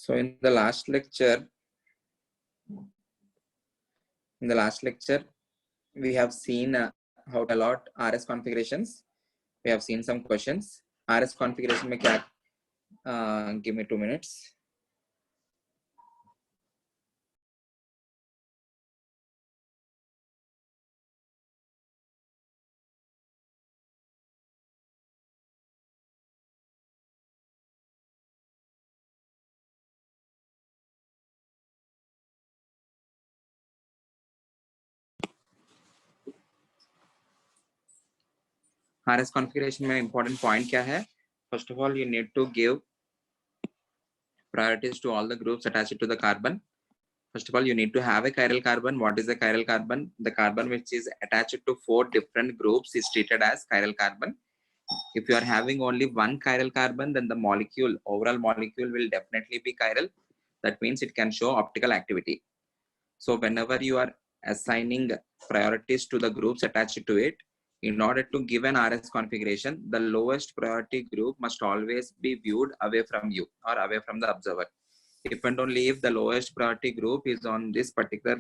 So in the last lecture, we have seen how to allot RS configurations. We have seen some questions. RS configuration में क्या? Give me 2 minutes. RS configuration में important point क्या है? First of all, you need to give priorities to all the groups attached to the carbon. First of all, you need to have a chiral carbon. What is a chiral carbon? The carbon which is attached to 4 different groups is treated as chiral carbon. If you are having only one chiral carbon, then the overall molecule will definitely be chiral. That means it can show optical activity. So whenever you are assigning priorities to the groups attached to it, in order to give an RS configuration, the lowest priority group must always be viewed away from you or away from the observer. If and only if the lowest priority group is on this particular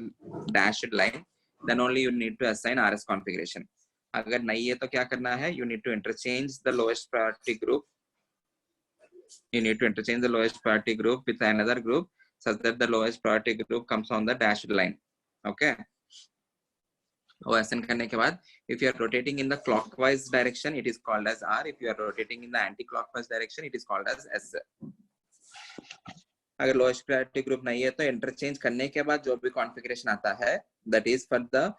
dashed line, then only you need to assign RS configuration. अगर नहीं है तो क्या करना है? You need to interchange the lowest priority group. You need to interchange the lowest priority group with another group such that the lowest priority group comes on the dashed line. Okay. वो assign करने के बाद, if you are rotating in the clockwise direction, it is called as R. If you are rotating in the anti-clockwise direction, it is called as S. अगर lowest priority group नहीं है तो interchange करने के बाद जो भी कॉन्फ़िगरेशन आता है that is for the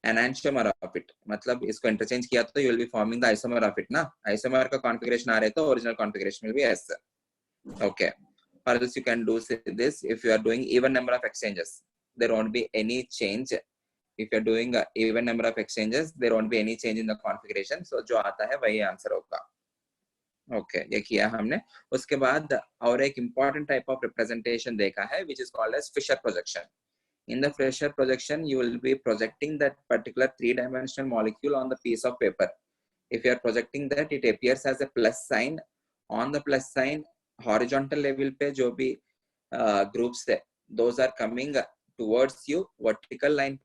enantiomer of it. मतलब इसको इंटरचेंज किया तो you will be forming the isomer of it ना. आइसोमर का कॉन्फ़िगरेशन आ रहा है तो original configuration will be S. Okay. or else you can do this if you are doing even number of exchanges, there won't be any change. If you are doing even number of exchanges, there won't be any change in the configuration. So जो आता है वही answer होगा. Okay, ये किया हमने. उसके बाद और एक important type of representation देखा है which is called as Fisher projection. In the Fisher projection, you will be projecting that particular 3-dimensional molecule on the piece of paper. If you are projecting that, it appears as a plus sign. On the plus sign, horizontal level पे जो भी groups है, those are coming towards you. Vertical line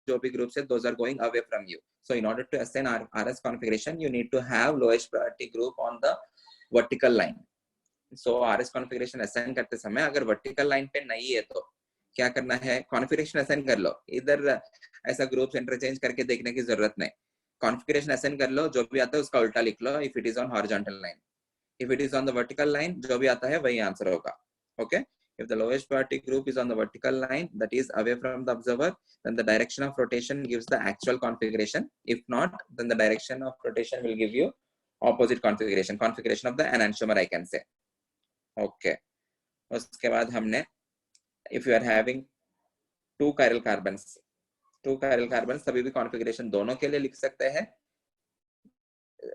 जो भी groups है, those are going away from you. So in order to assign RS configuration, you need to have lowest priority group on the vertical line. So RS configuration assign करते समय अगर vertical line पे नहीं है तो क्या करना है? Configuration assign कर लो. इधर ऐसा groups interchange करके देखने की जरूरत नहीं. Configuration assign कर लो, जो भी आता है उसका उल्टा लिख लो. If it is on horizontal line, if it is on the vertical line, जो भी आता है वही आंसर होगा. Okay. If the lowest priority group is on the vertical line, that is away from the observer, then the direction of rotation gives the actual configuration. If not, then the direction of rotation will give you opposite configuration of the enantiomer, I can say. Okay. उसके बाद हमने, if you are having two chiral carbons, तभी भी configuration दोनों के लिए लिख सकते हैं.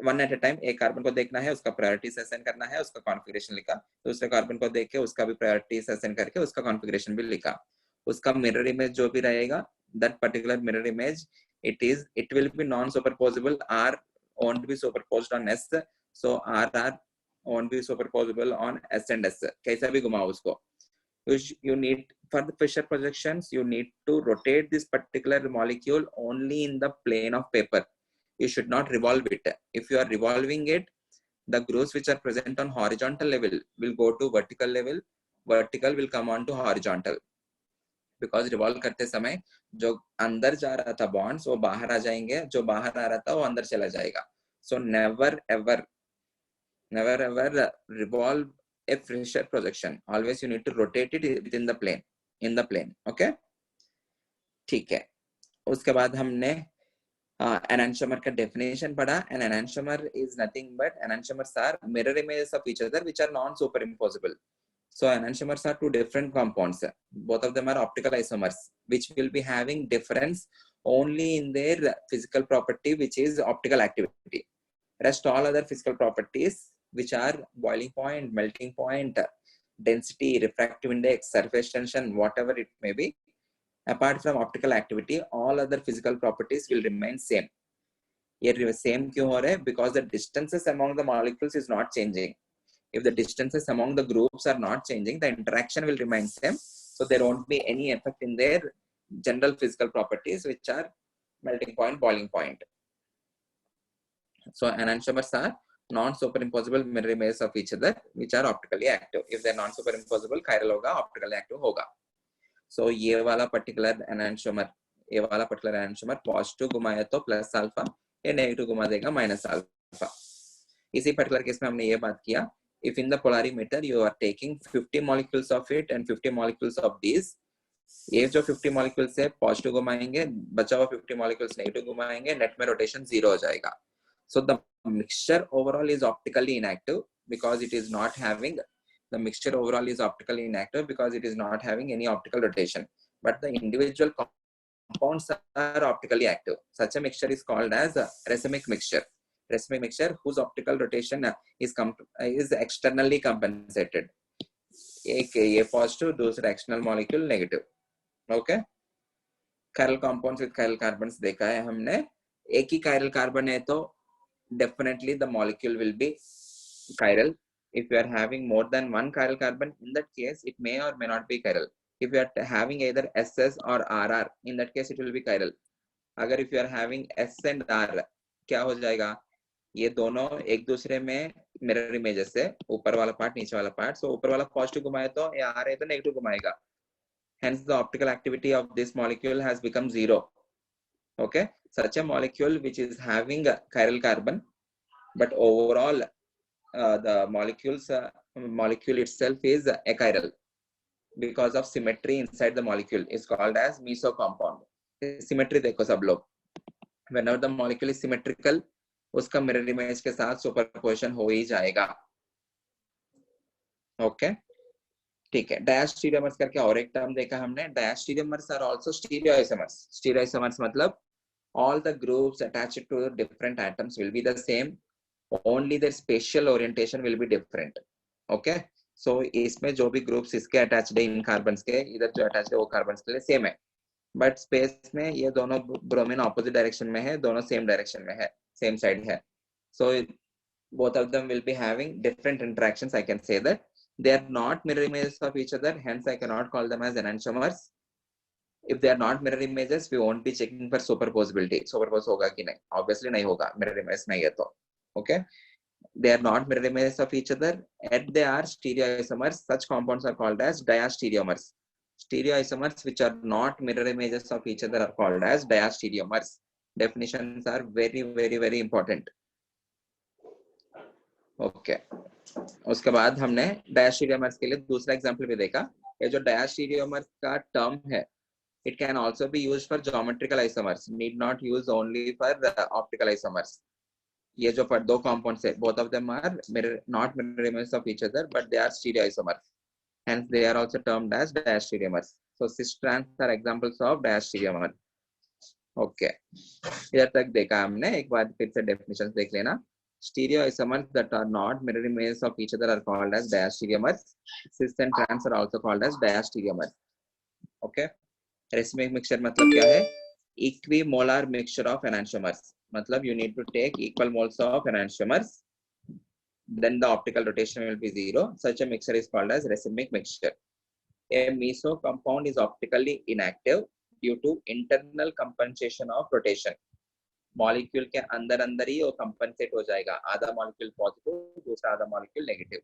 One at a time. एक कार्बन को देखना है, उसका प्रायोरिटीज असाइन करना है, उसका कॉन्फ़िगरेशन लिखा. दूसरे कार्बन को देख के उसका भी प्रायोरिटीज असाइन करके उसका कॉन्फ़िगरेशन भी लिखा. उसका मिरर इमेज जो भी रहेगा, that particular mirror image, it will be non superposable. R won't be superposed on S, so R won't be superposable on S and S. कैसा भी घुमाओ उसको. You need, for the Fisher projections, you need to rotate this particular molecule only in the plane of paper. You should not revolve it. If you are revolving it, the grooves which are present on horizontal level will go to vertical level. Vertical will come on to horizontal. Because revolve करते समय जो अंदर जा रहा था bonds वो बाहर आ जाएंगे, जो बाहर आ रहा था वो अंदर चला जाएगा. So never ever revolve a Fisher projection. Always you need to rotate it within the plane, in the plane. Okay. ठीक है. उसके बाद हमने enantiomer का definition पढ़ा. An enantiomer is nothing but enantiomers are mirror images of each other which are non-superimposable. So enantiomers are two different compounds. Both of them are optical isomers which will be having difference only in their physical property, which is optical activity. Rest all other physical properties which are boiling point, melting point, density, refractive index, surface tension, whatever it may be, apart from optical activity, all other physical properties will remain same. ये same क्यों हो रहे हैं? Because the distances among the molecules is not changing. If the distances among the groups are not changing, the interaction will remain same. So there won't be any effect in their general physical properties, which are melting point, boiling point. So enantiomers are non-superimposable mirror images of each other, which are optically active. If they're non-superimposable, chiral होगा, optically active होगा. So ये वाला particular enantiomer, ये वाला particular enantiomer positive घुमाया तो plus alpha, ये negative घुमा देगा minus alpha. इसी particular case में हमने ये बात किया, if in the polarimeter you are taking 50 molecules of it and 50 molecules of these, ये जो 50 molecules है positive घुमाएंगे, बचा हुआ 50 molecules negative घुमाएंगे, net में rotation 0 हो जाएगा. So the mixture overall is optically inactive because it is not having, the mixture overall is optically inactive because it is not having any optical rotation. But the individual compounds are optically active. Such a mixture is called as a racemic mixture. Racemic mixture whose optical rotation is externally compensated. एक ये positive, दूसरा external molecule negative. Okay? Chiral compounds with chiral carbons देखा है हमने. एक ही chiral carbon है तो definitely the molecule will be chiral. If you are having more than one chiral carbon, in that case it may or may not be chiral. If you are having either SS or RR, in that case it will be chiral. अगर if you are having S and R, क्या हो जाएगा? ये दोनों एक दूसरे में mirror images है, ऊपर वाला part, नीचे वाला part. So ऊपर वाला positive घुमाए तो ये आ रहे तो negative घुमाएगा. Hence the optical activity of this molecule has become 0. Okay, such a molecule which is having a chiral carbon, but overall the molecule itself is achiral because of symmetry inside the molecule is called as meso compound. Symmetry देखो सब लोग. Whenever the molecule is symmetrical, उसका mirror image के साथ superposition हो ही जाएगा. Okay, ठीक है. Diastereomers करके और एक term देखा हमने. Diastereomers are also stereoisomers. Stereoisomers मतलब all the groups attached to different atoms will be the same, only their spatial orientation will be different. Okay, so इसमें जो भी groups इसके attached है इन carbons के, इधर जो attached है वो carbons के लिए same है, but space में ये दोनों bromine opposite direction में है, दोनों same direction में है, same side है. So both of them will be having different interactions. I can say that they are not mirror images of each other, hence I cannot call them as enantiomers. If they are not mirror images, we won't be checking for superposability. Superpose होगा कि नहीं? Obviously नहीं होगा, mirror image नहीं है तो. Okay, they are not mirror images of each other, and they are stereoisomers. Such compounds are called as diastereomers. Stereoisomers which are not mirror images of each other are called as diastereomers. Definitions are very, very, very important. Okay, उसके बाद हमने diastereomers के लिए दूसरा example भी देखा. ये जो diastereomers का term है, it can also be used for geometrical isomers. Need not use only for optical isomers. ये जो पर दो compounds है, both of them are not mirror images of each other, but they are stereoisomers. Hence, they are also termed as diastereomers. So, cis trans are examples of diastereomer. Okay, इधर तक देखा हमने. एक बार फिर से definitions देख लेना. Stereoisomers that are not mirror images of each other are called as diastereomers. Cis and trans are also called as diastereomers. Okay, racemic mixture मतलब क्या है? Equimolar mixture of enantiomers. मतलब you need to take equal moles of enantiomers, then the optical rotation will be 0. Such a mixture is called as racemic mixture. A meso compound is optically inactive due to internal compensation of rotation. Molecule के अंदर ही वो compensate हो जाएगा. आधा molecule positive, दूसरा आधा molecule negative.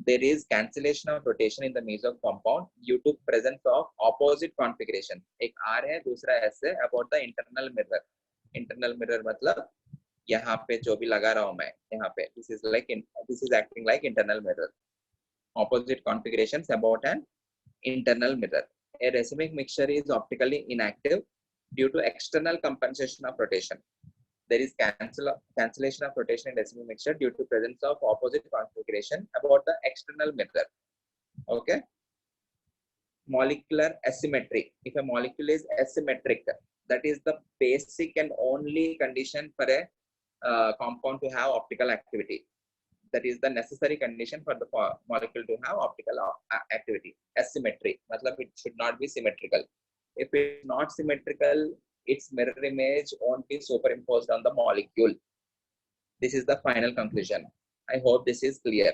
There is cancellation of rotation in the meso compound due to presence of opposite configuration. एक R है, दूसरा S है. About the internal mirror. Internal mirror मतलब यहाँ पे जो भी लगा रहा हूँ मैं, यहाँ पे this is acting like internal mirror. Opposite configurations about an internal mirror. A racemic mixture is optically inactive due to external compensation of rotation. There is cancellation of rotation in racemic mixture due to presence of opposite configuration about the external mirror. Okay. Molecular asymmetry. If a molecule is asymmetric, that is the basic and only condition for a compound to have optical activity. That is the necessary condition for the molecule to have optical activity. Asymmetry. मतलब it should not be symmetrical. If it is not symmetrical, its mirror image won't be superimposed on the molecule. This is the final conclusion. I hope this is clear.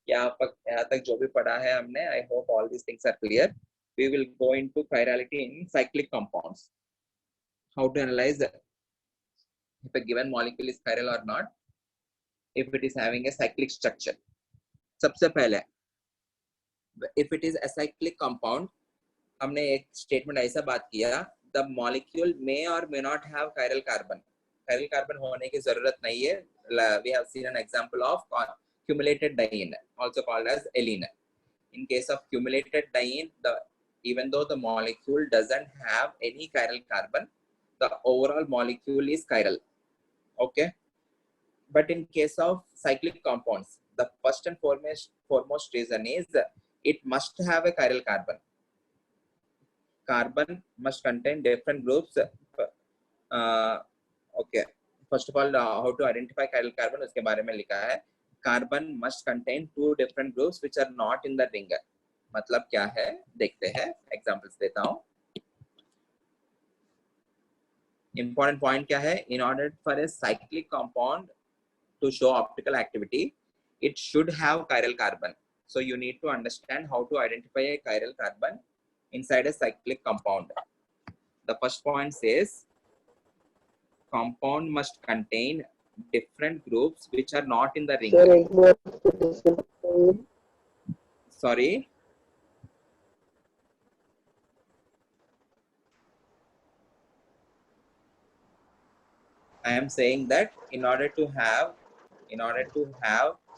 यहाँ तक जो भी पढ़ा है हमने, I hope all these things are clear. We will go into chirality in cyclic compounds. How to analyze if a given molecule is chiral or not, if it is having a cyclic structure. सबसे पहले, if it is acyclic compound, हमने एक statement ऐसा बात किया, the molecule may or may not have chiral carbon. Chiral carbon होने की जरूरत नहीं है. We have seen an example of cumulated diene, also called as alene. In case of cumulated diene, even though the molecule doesn't have any chiral carbon, the overall molecule is chiral. Okay. But in case of cyclic compounds, the first and foremost reason is it must have a chiral carbon. Carbon must contain different groups. Okay. First of all, how to identify chiral carbon, उसके बारे में लिखा है. Carbon must contain two different groups which are not in the ring. मतलब क्या है देखते हैं, एग्जांपल्स देता हूँ. Important point क्या है? In order for a cyclic compound to show optical activity, it should have chiral carbon. So you need to understand how to identify a chiral carbon inside a cyclic compound. The first point says compound must contain different groups which are not in the ring. Sorry. I am saying that in order to have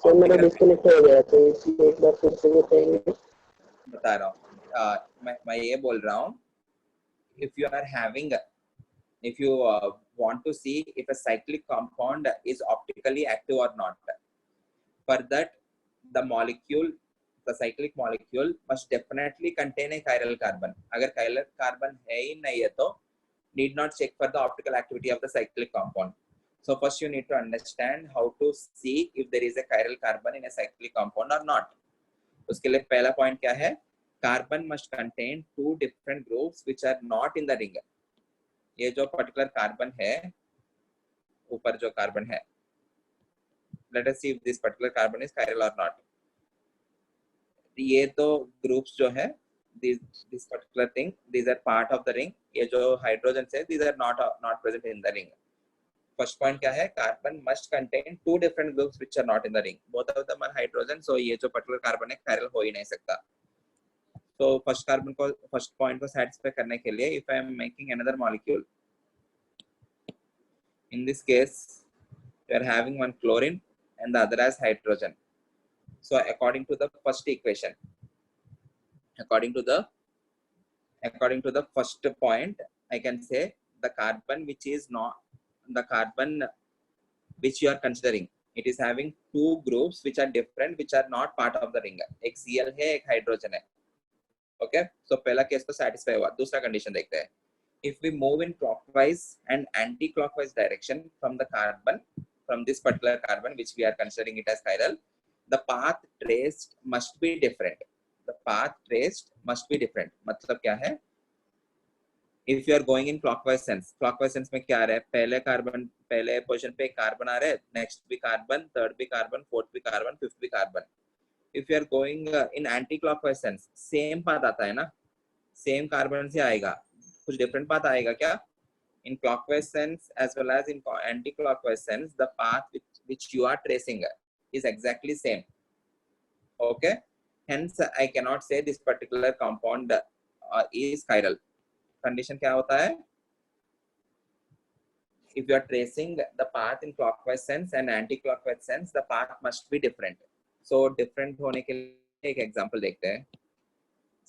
sir मेरा disconnect हो गया तो इसलिए एक बार फिर से बताएंगे. बता रहा हूँ. मैं ये बोल रहा हूँ, if you want to see if a cyclic compound is optically active or not, for that the cyclic molecule must definitely contain a chiral carbon. अगर chiral carbon है ही नहीं है तो need not check for the optical activity of the cyclic compound. So first you need to understand how to see if there is a chiral carbon in a cyclic compound or not. उसके लिए पहला point क्या है? Carbon must contain two different groups which are not in the ring. ये जो particular carbon है, ऊपर जो कार्बन है, let us see if this particular carbon is chiral or not. ये तो ग्रुप्स जो है, this particular thing, these are part of the ring. ये जो हाइड्रोजन है, these are not present in the ring. First point क्या है? Carbon must contain two different groups which are not in the ring. Both of them are hydrogen, so ये जो particular carbon है chiral हो ही नहीं सकता. तो फर्स्ट पॉइंट को satisfy करने के लिए, if I am making another molecule, in this case, you are having one chlorine and the other as hydrogen. So according to the first equation, according to the first point, I can say the carbon which is not the carbon which you are considering, it is having two groups which are different, which are not part of the ring. एक Cl है, एक hydrogen है. Okay, so पहला case तो satisfy हुआ. दूसरा condition देखते हैं. If we move in clockwise and anti-clockwise direction from the carbon, from this particular carbon which we are considering it as chiral, the path traced must be different. The path traced must be different. मतलब क्या है? If you are going in clockwise sense में क्या आ रहा है? पहले position पे carbon आ रहा है, नेक्स्ट भी कार्बन, थर्ड भी कार्बन, फोर्थ भी कार्बन, फिफ्थ भी carbon. If you are going in anti-clockwise sense, same path आता है ना, सेम कार्बन से आएगा, कुछ डिफरेंट पाथ आएगा क्या? In clockwise sense as well as in anti-clockwise sense, the path which you are tracing is exactly same. Okay, hence I cannot say this particular compound is chiral. Condition क्या होता है? If you are tracing the path in clockwise sense and anti-clockwise sense, the path must be different. So different होने के लिए एक example देखते हैं.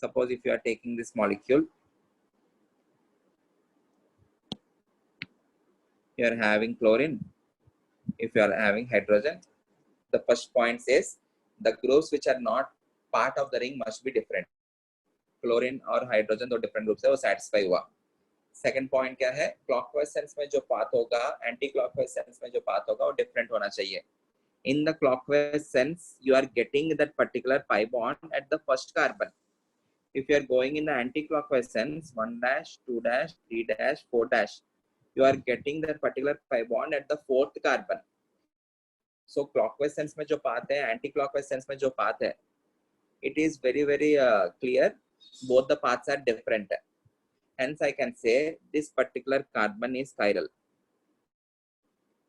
Suppose if you are taking this molecule, you are having chlorine, if you are having hydrogen, the first point says the groups which are not part of the ring must be different. Chlorine और hydrogen दो different groups है, वो satisfy हुआ. Second point क्या है? Clockwise sense में जो path होगा, anti-clockwise sense में जो path होगा, वो different होना चाहिए. In the clockwise sense, you are getting that particular pi bond at the first carbon. If you are going in the anti-clockwise sense, 1 dash, 2 dash, 3 dash, 4 dash, you are getting that particular pi bond at the fourth carbon. So clockwise sense में जो path है, anti-clockwise sense में जो path है, it is very clear. Both the paths are different. Hence, I can say this particular carbon is chiral.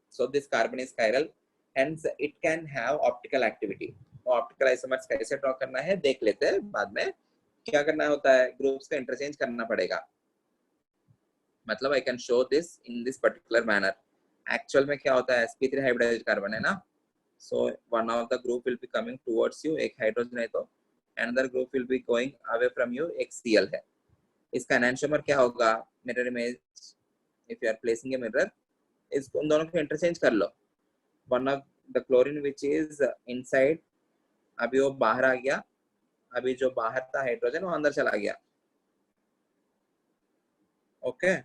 So this carbon is chiral. Hence, it can have optical activity. तो optical isomers कैसे draw करना है देख लेते हैं बाद में. क्या करना होता है, ग्रुप्स का इंटरचेंज करना पड़ेगा. मतलब I can show this in this particular manner. Actual में क्या होता है, sp3 हाइब्रिडाइज्ड कार्बन है ना. So one of the group will be coming towards you, एक हाइड्रोजन है तो another group will be going away from you, एक Cl है. इसका एनांशियोमर क्या होगा, mirror image, if you are placing a mirror, इस उन दोनों को इंटरचेंज कर लो. One of the chlorine which is inside, अभी वो बाहर आ गया, अभी जो बाहर था हाइड्रोजन वो अंदर चला गया. Okay,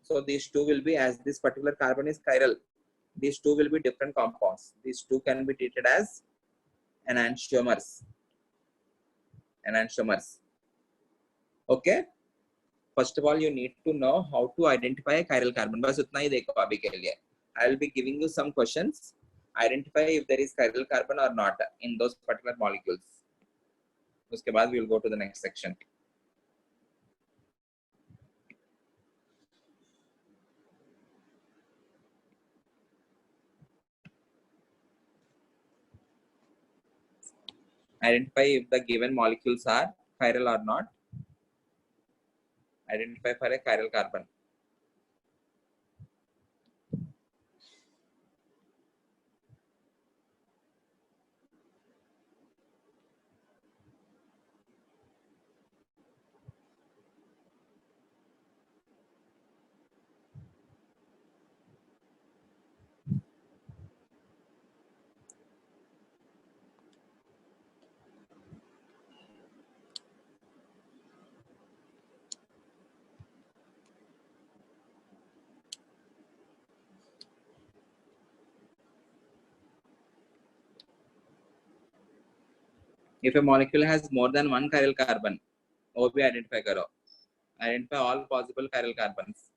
so these two will be, as this particular carbon is chiral, these two will be different compounds. These two can be treated as enantiomers. Okay, first of all you need to know how to identify a chiral carbon. बस उतना ही देखो अभी के लिए. I will be giving you some questions. Identify if there is chiral carbon or not in those particular molecules. उसके बाद we will go to the next section. Identify if the given molecules are chiral or not. Identify for a chiral carbon. If a molecule has more than one chiral carbon, वो भी identify करो. Identify all possible chiral carbons.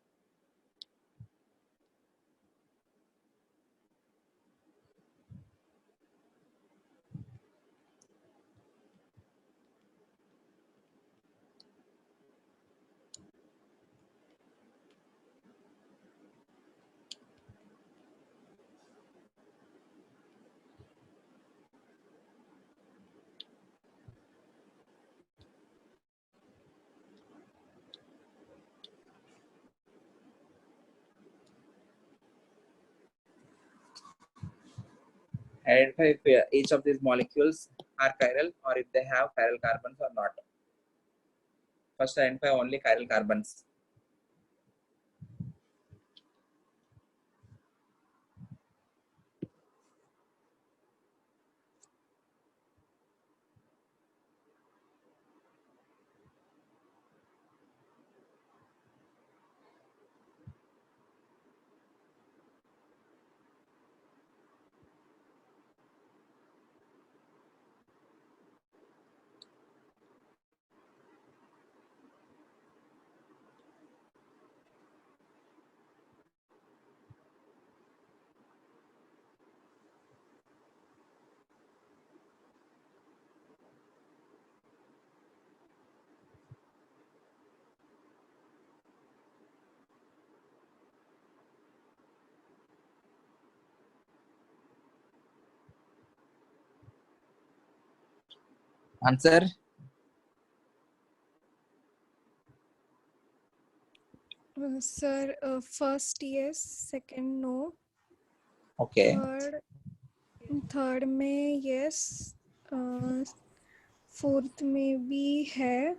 Identify if each of these molecules are chiral or if they have chiral carbons or not. First, identify only chiral carbons. Answer. Sir, first yes, second no. Okay. Third में yes, fourth में भी है,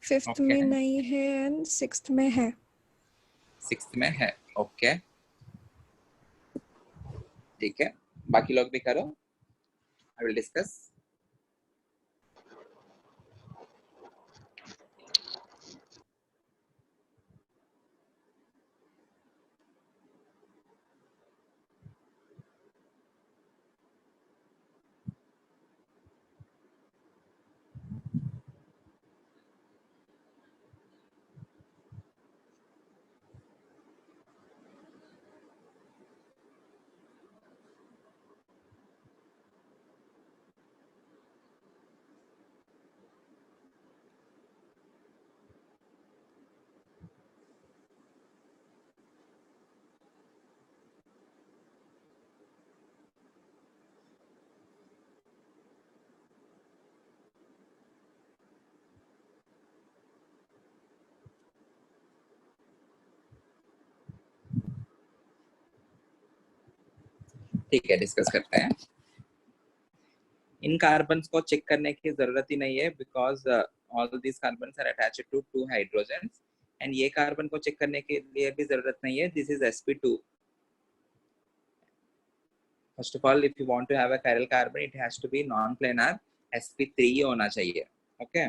fifth में नहीं है and sixth में है. Sixth में है. ओके, ठीक है. बाकी लोग भी करो. I will discuss. ठीक है, डिस्कस करते हैं। इन कार्बन्स को चेक करने की जरूरत ही नहीं है because all this carbons are attached to 2 hydrogens and ये कार्बन को चेक करने के लिए भी जरूरत नहीं है। This is sp2. First of all if you want to have a chiral carbon it has to be non-planar sp3 होना चाहिए। ओके,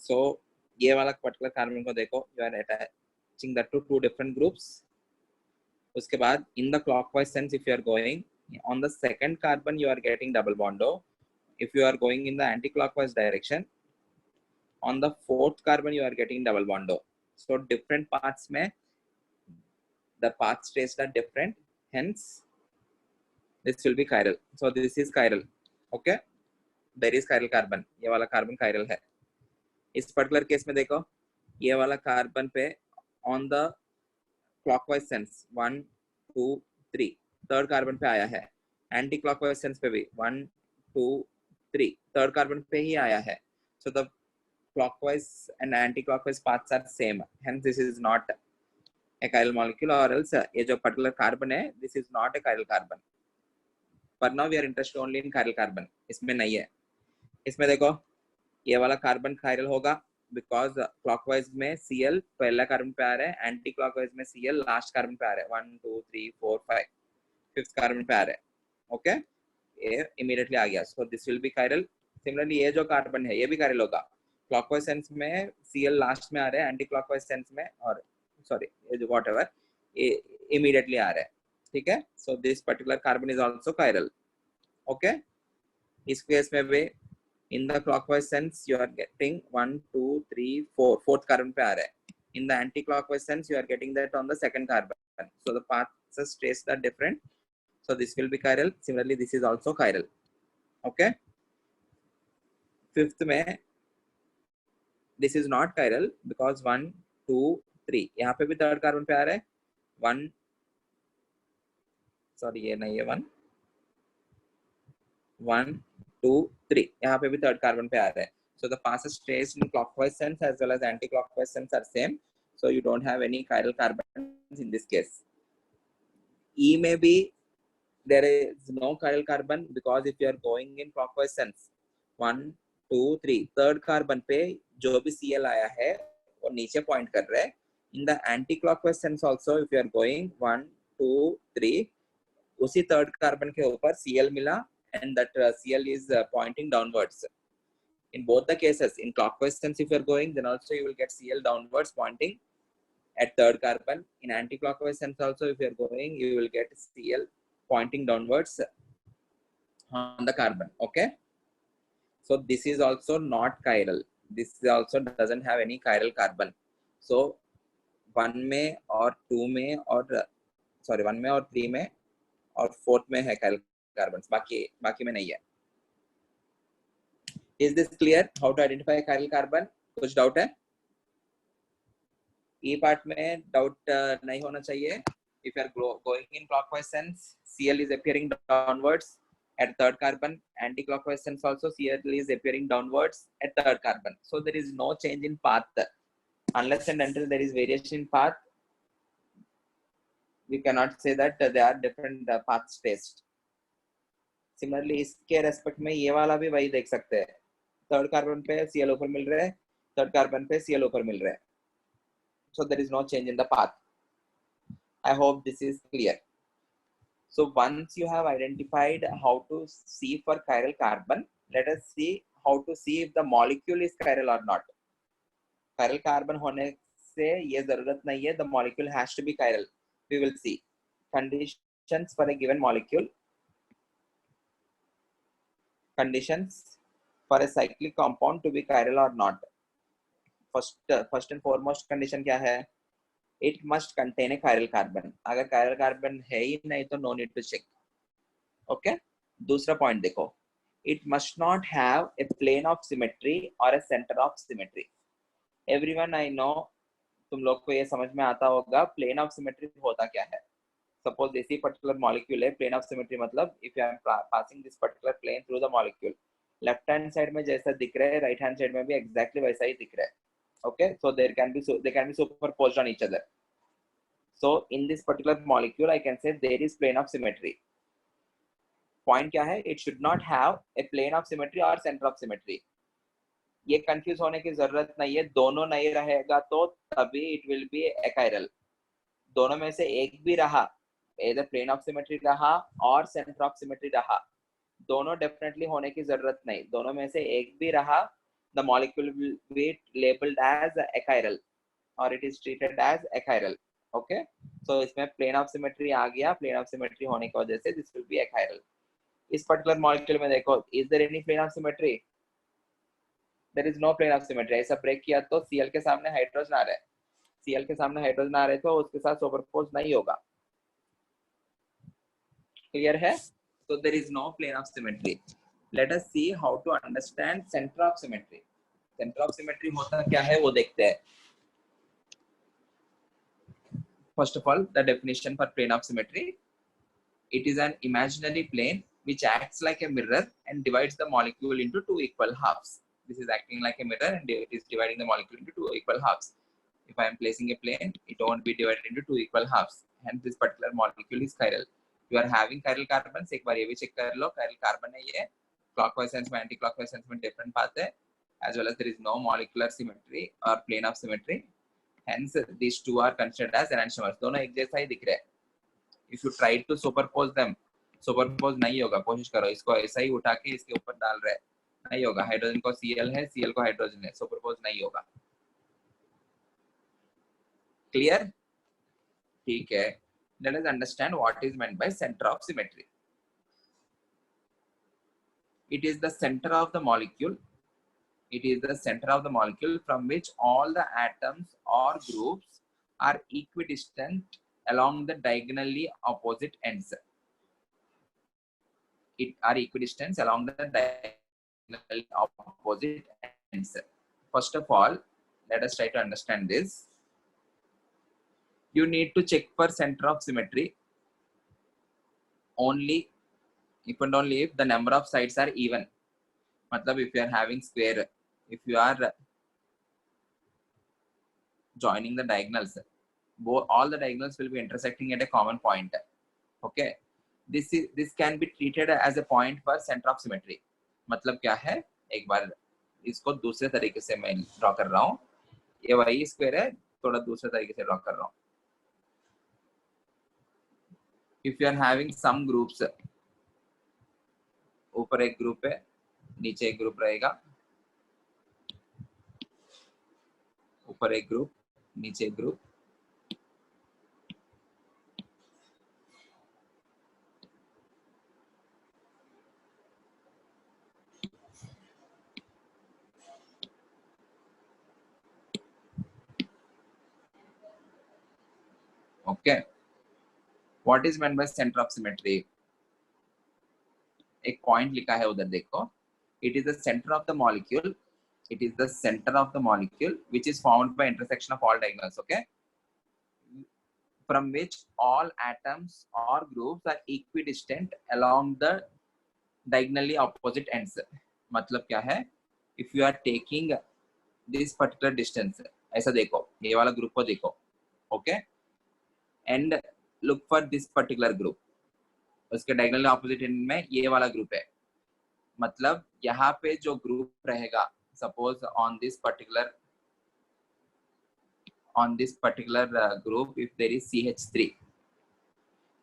सो ये वाला पर्टिकुलर कार्बन को देखो, you are attaching that to 2 different groups. उसके बाद in the clockwise sense if you are going on the second carbon you are getting double bond O. If you are going in the anti-clockwise direction on the fourth carbon you are getting double bond O. So different paths में the path states are different, hence this will be chiral. So this is chiral. Okay, there is chiral carbon. ये वाला carbon chiral है। इस particular case में देखो, ये वाला carbon पे on the clockwise sense 1 2 3 third carbon पे आया है। एंटी क्लॉकवाइज सेंस पे भी 1 2 3 थर्ड कार्बन पे ही आया है। So the clockwise and anti clockwise paths are same, hence this is not a chiral molecule or else ये जो पर्टिकुलर कार्बन है this is not a chiral carbon। पर now we are interested only in chiral carbon, इसमें नहीं है। इसमें देखो ये वाला कार्बन chiral होगा बिकॉज क्लॉकवाइज में Cl पहला कार्बन पे आ रहा है, एंटी क्लॉकवाइज में Cl लास्ट कार्बन पे आ रहा है। 1 2 3 4 5 फिफ्थ कार्बन पे आ रहा है। ओके, ये इमीडिएटली आ गया। So this will be chiral। Similarly ये जो कार्बन है ये भी chiral होगा। क्लॉकवाइज सेंस में Cl लास्ट में आ रहा है, एंटी क्लॉकवाइज सेंस में और सॉरी ये जो व्हाटएवर ये इमीडिएटली आ रहा है। ठीक है, so this particular carbon is also chiral। Okay, इस केस में भी in the clockwise sense you are getting 1 2 3 4 fourth carbon पे आ रहा है। In the anti clockwise sense you are getting that on the second carbon. सो द paths trace are different, so this will be chiral. Similarly this is also chiral. Okay, fifth में this is not chiral because 1 2 3 यहाँ पे भी third carbon पे आ रहा है। 1 सॉरी ये नहीं है 1 1 2 3 यहाँ पे भी थर्ड कार्बन पे आ रहा है। So the passes traced in clockwise sense as well as anti-clockwise sense are same, so you don't have any chiral carbons in this case. E में भी there is no chiral carbon because if you are going in clockwise sense 1 2 3 third carbon पे जो भी Cl आया है वो नीचे point कर रहा है। in the anti clockwise sense also if you are going 1 2 3 उसी third carbon के ऊपर Cl मिला and that Cl is pointing downwards। in both the cases in clockwise sense if you are going then also you will get Cl downwards pointing at third carbon। in anti clockwise sense also if you are going you will get Cl pointing downwards on the carbon। Okay, so this is also not chiral, this also doesn't have any chiral carbon। so 1 में और 2 में और sorry 1 में और 3 में और 4th में है chiral carbons, बाकी में नहीं है। is this clear how to identify chiral carbon? कुछ डाउट है? E पार्ट में डाउट नहीं होना चाहिए। if you are going in clockwise sense Cl is appearing downwards at third carbon, anti-clockwise sense also Cl is appearing downwards at third carbon, so there is no change in path unless and until there is variation in path we cannot say that there are different paths traced। similarly इसके respect में ये वाला भी वही देख सकते हैं, third carbon पे Cl ऊपर मिल रहा है, थर्ड कार्बन पे Cl ऊपर मिल रहा है, so there is no change in the path। I hope this is clear। so once you have identified how to see for chiral carbon, let us see how to see if the molecule is chiral or not। chiral carbon होने से ये जरूरत नहीं है, the molecule has to be chiral। we will see conditions for a given molecule, conditions for a cyclic compound to be chiral or not। first and foremost condition क्या है? it must contain a chiral carbon। अगर chiral carbon है ही नहीं तो no need to check। okay, दूसरा point देखो, it must not have a plane of symmetry or a center of symmetry। everyone I know तुम लोग को ये समझ में आता होगा plane of symmetry होता क्या है। suppose इसी particular molecule है, plane of symmetry मतलब if you are passing this particular plane through the molecule, left hand side में जैसा दिख रहा है right hand side में भी exactly वैसा ही दिख रहा है। okay, so they can be superposed on each other। so in this particular molecule I can say there is plane of symmetry। Point क्या है, it should not have a plane of symmetry और centre of symmetry. ये confuse होने की जरूरत नहीं है, दोनों नहीं रहेगा तो तभी इट विल बी एकाइरल। दोनों में से एक भी रहा, either प्लेन ऑफ सिमेट्री रहा और सेंटर ऑफ सिमेट्री रहा, दोनों डेफिनेटली होने की जरूरत नहीं, दोनों में से एक भी रहा, the molecule will be labeled as achiral or it is treated as achiral. Okay, so इसमें plane of symmetry आ गया, plane of symmetry होने की वजह से this will be achiral. इस particular molecule में देखो, is there any plane of symmetry? There is no plane of symmetry. ऐसा break किया तो Cl के सामने हाइड्रोजन आ रहा है, Cl के सामने हाइड्रोजन आ रहे तो उसके साथ सुपरपोज नहीं होगा। क्लियर है? So there is no plane of symmetry. Let us see how to understand center of symmetry. Center of symmetry होता क्या है वो देखते हैं। First of all, the definition for plane of symmetry. It is an imaginary plane which acts like a mirror and divides the molecule into two equal halves. This is acting like a mirror and it is dividing the molecule into two equal halves. If I am placing a plane, it won't be divided into two equal halves. Hence, this particular molecule is chiral. You are having chiral carbons. एक बार ये भी check कर लो, chiral carbon है ये. Clockwise sense में, anti-clockwise sense में different path है. As well as there is no molecular symmetry or plane of symmetry. Hence, these two are considered as enantiomers. दोनों एक जैसा ही दिख रहे हैं. If you try to superpose them, superpose नहीं होगा. कोशिश करो, इसको ऐसा ही उठा के इसके ऊपर डाल रहे हैं, नहीं होगा. हाइड्रोजन को Cl है, Cl को हाइड्रोजन है, सुपरपोज नहीं होगा. क्लियर? ठीक है. Let us understand what is meant by center of symmetry. It is the center of the molecule. It is the center of the molecule from which all the atoms or groups are equidistant along the diagonally opposite ends. It are equidistant along the diagonally opposite ends. First of all, let us try to understand this. You need to check for center of symmetry only if and only if the number of sides are even. मतलब if you are having square, if you are joining the diagonals, all the diagonals will be intersecting at a common point. Okay, this can be treated as a point for center of symmetry. मतलब क्या है, एक बार इसको दूसरे तरीके से मैं draw कर रहा हूँ. ये वही स्क्वायर है, थोड़ा दूसरे तरीके से ड्रॉ कर रहा हूँ. If you are having some groups, ऊपर एक ग्रुप है, नीचे एक ग्रुप रहेगा, ऊपर एक ग्रुप, नीचे एक group. Okay, what is meant by center of symmetry? एक पॉइंट लिखा है उधर देखो. It is the center of the molecule. It is the center of the molecule which is formed by intersection of all diagonals. Okay, from which all atoms or groups are equidistant along the diagonally opposite ends. मतलब क्या है, if you are taking this particular distance, ऐसा देखो, ये वाला group को देखो. Okay, and look for this particular group. उसके diagonally opposite end में ये वाला ग्रुप है. मतलब यहाँ पे जो ग्रुप रहेगा, suppose on this particular group if there is CH3,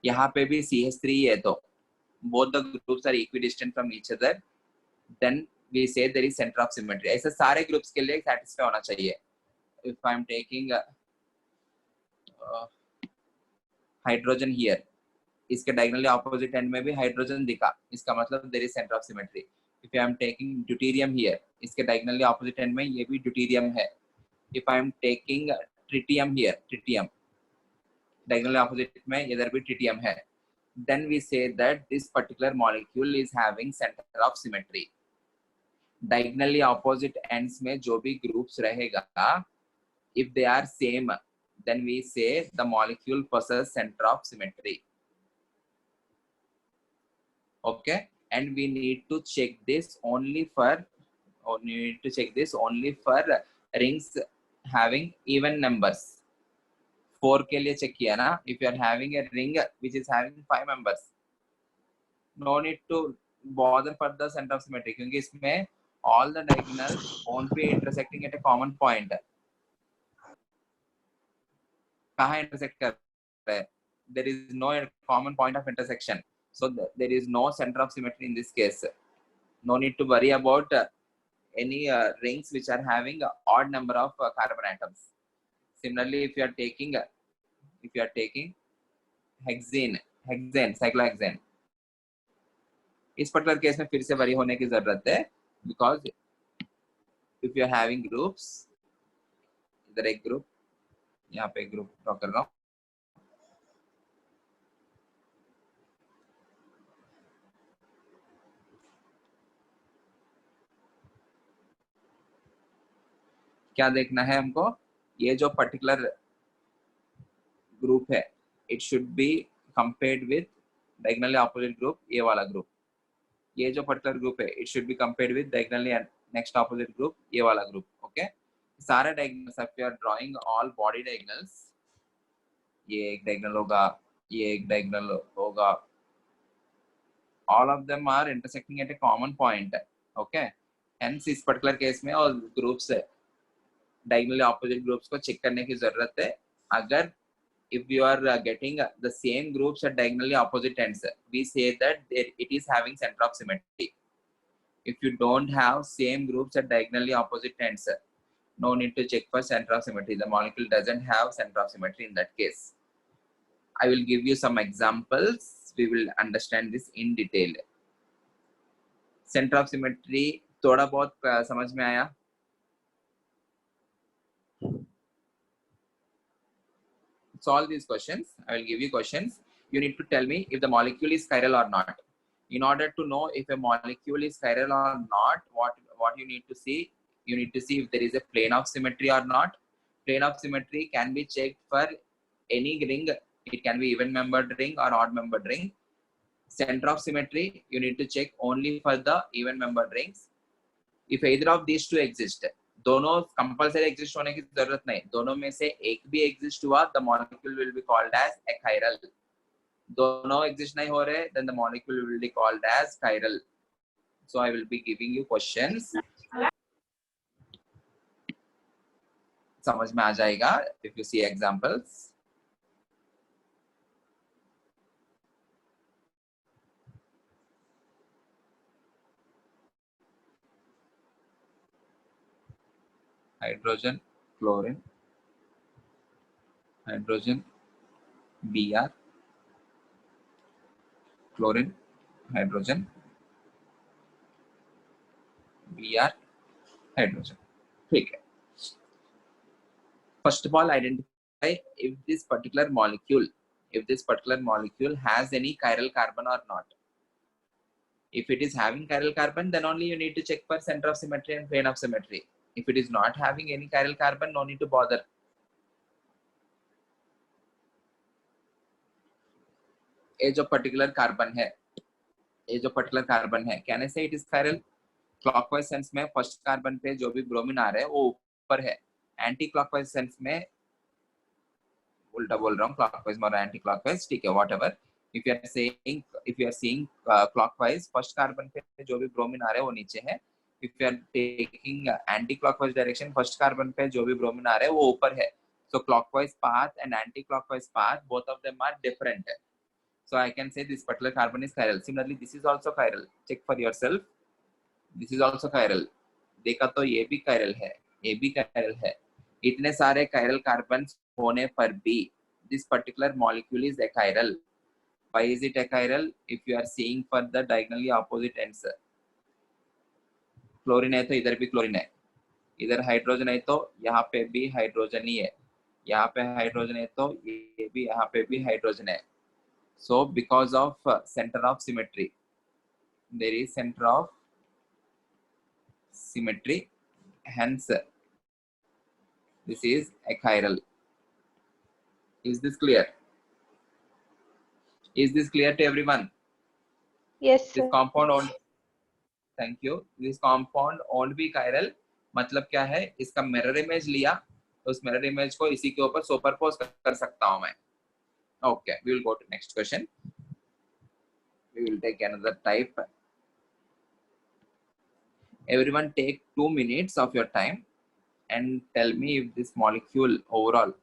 यहाँ पे भी CH3 है तो both the groups are equidistant from each other, then we say there is center of symmetry. ऐसे सारे ग्रुप्स के लिए satisfy होना चाहिए. If I am taking hydrogen here, इसके diagonally opposite end में भी हाइड्रोजन दिखा, इसका मतलब there is center of symmetry. If I am taking deuterium here, इसके diagonally opposite end में ये भी deuterium है. If I am taking tritium here, tritium diagonally opposite में इधर भी tritium है, then we say that this particular molecule is having center of symmetry. Diagonally opposite ends में जो भी groups रहेगा, if they are same, then we say the molecule possesses center of symmetry. Okay, and we need to check this only for rings having even numbers. 4 के लिए check किया ना. If you are having a ring which is having 5 members, no need to bother for the center of symmetry, क्योंकि इसमें all the diagonals won't be intersecting at a common point. कहाँ intersect कर रहे हैं? There is no common point of intersection, so there is no center of symmetry in this case. No need to worry about any rings which are having a odd number of carbon atoms. Similarly, if you are taking hexane, cyclohexane, इस particular case में फिर से worry होने की जरूरत है, because if you are having groups, इधर एक ग्रुप, यहाँ पे एक ग्रुप ड्रॉ कर रहा हूँ, क्या देखना है हमको, ये जो पर्टिकुलर ग्रुप है it should be compared with diagonally opposite group, ये वाला ग्रुप, ये जो पर्टिकुलर ग्रुप है it should be compared with diagonally next opposite group, ये वाला ग्रुप. ओके, सारे diagonals, if you are drawing all body diagonals, ये एक डायगोनल होगा, ये एक डायगोनल होगा, all of them are intersecting at a common point. Okay, hence इस पर्टिकुलर केस में और ग्रुप्स डायगोनली ऑपोजिट ग्रुप्स को चेक करने की जरूरत है. अगर if you are getting the same groups at diagonally opposite ends, we say that it is having center of symmetry. If you don't have same groups at diagonally opposite ends, no need to check for center of symmetry. The molecule doesn't have center of symmetry in that case. I will give you some examples. We will understand this in detail. Center of symmetry थोड़ा बहुत समझ में आया? Solve these questions. I will give you questions. You need to tell me if the molecule is chiral or not. In order to know if a molecule is chiral or not, what you need to see? You need to see if there is a plane of symmetry or not. Plane of symmetry can be checked for any ring. It can be even membered ring or odd membered ring. Center of symmetry, you need to check only for the even membered rings. If either of these two exist, दोनों compulsory exist होने की जरूरत नहीं, दोनों में से एक भी एग्जिस्ट हुआ, the molecule will be called as a chiral. दोनों एग्जिस्ट नहीं हो रहे, then the molecule will be called as chiral. So I will be giving you questions. समझ में आ जाएगा if you see examples. Hydrogen, chlorine, hydrogen, Br, chlorine, hydrogen, Br, hydrogen. ठीक है. First of all, identify if this particular molecule has any chiral carbon or not. If it is having chiral carbon, then only you need to check for center of symmetry and plane of symmetry. If it is not having any chiral carbon, no need to bother. ये जो particular carbon है, can I से it is chiral? Clockwise sense में first carbon पे जो भी bromine आ रहा है वो ऊपर है. एंटी क्लॉकवाइज सेंस में, उल्टा बोल रहा हूँ, क्लॉकवाइज और एंटी क्लॉकवाइज, ठीक है, whatever. If you are seeing clockwise, first carbon पे जो भी ब्रोमीन आ रहा है वो नीचे है. If you are taking anti-clockwise direction, first carbon पे जो भी bromine आ रहा है वो ऊपर है. So clockwise path and anti-clockwise path, both of them are different. So I can say this particular carbon is chiral. Similarly, this is also chiral. Check for yourself. This is also chiral. देखा तो ये भी chiral है, ये भी chiral है. इतने सारे chiral carbons होने पर भी this particular molecule is achiral. Why is it achiral? If you are seeing for the diagonally opposite ends. Chlorine है तो इधर भी क्लोरीन है, इधर हाइड्रोजन है तो यहाँ पे भी हाइड्रोजन ही है, यहाँ पे हाइड्रोजन है तो ये भी यहाँ पे भी हाइड्रोजन है. So because of centre of symmetry, there is centre of symmetry, hence this is achiral. Is this clear? Is this clear to everyone? Yes, sir. This compound only, thank you, this compound won't be chiral. मतलब क्या है, इसका mirror image लिया तो उस mirror image को इसी के ऊपर सुपरपोज कर सकता हूं मैं. Okay, we will go to next question. we will take another type. Everyone take 2 minutes of your time and tell me if this molecule overall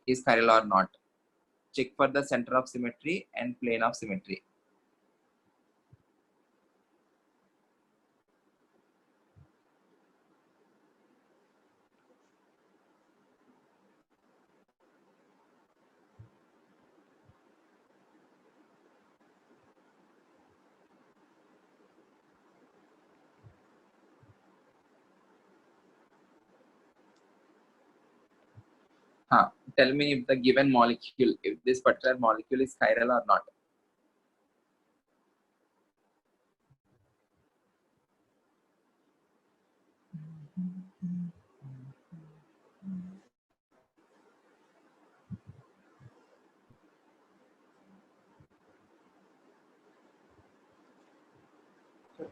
is chiral or not. Check for the center of symmetry and plane of symmetry. Tell me if the given molecule, if this particular molecule is chiral or not.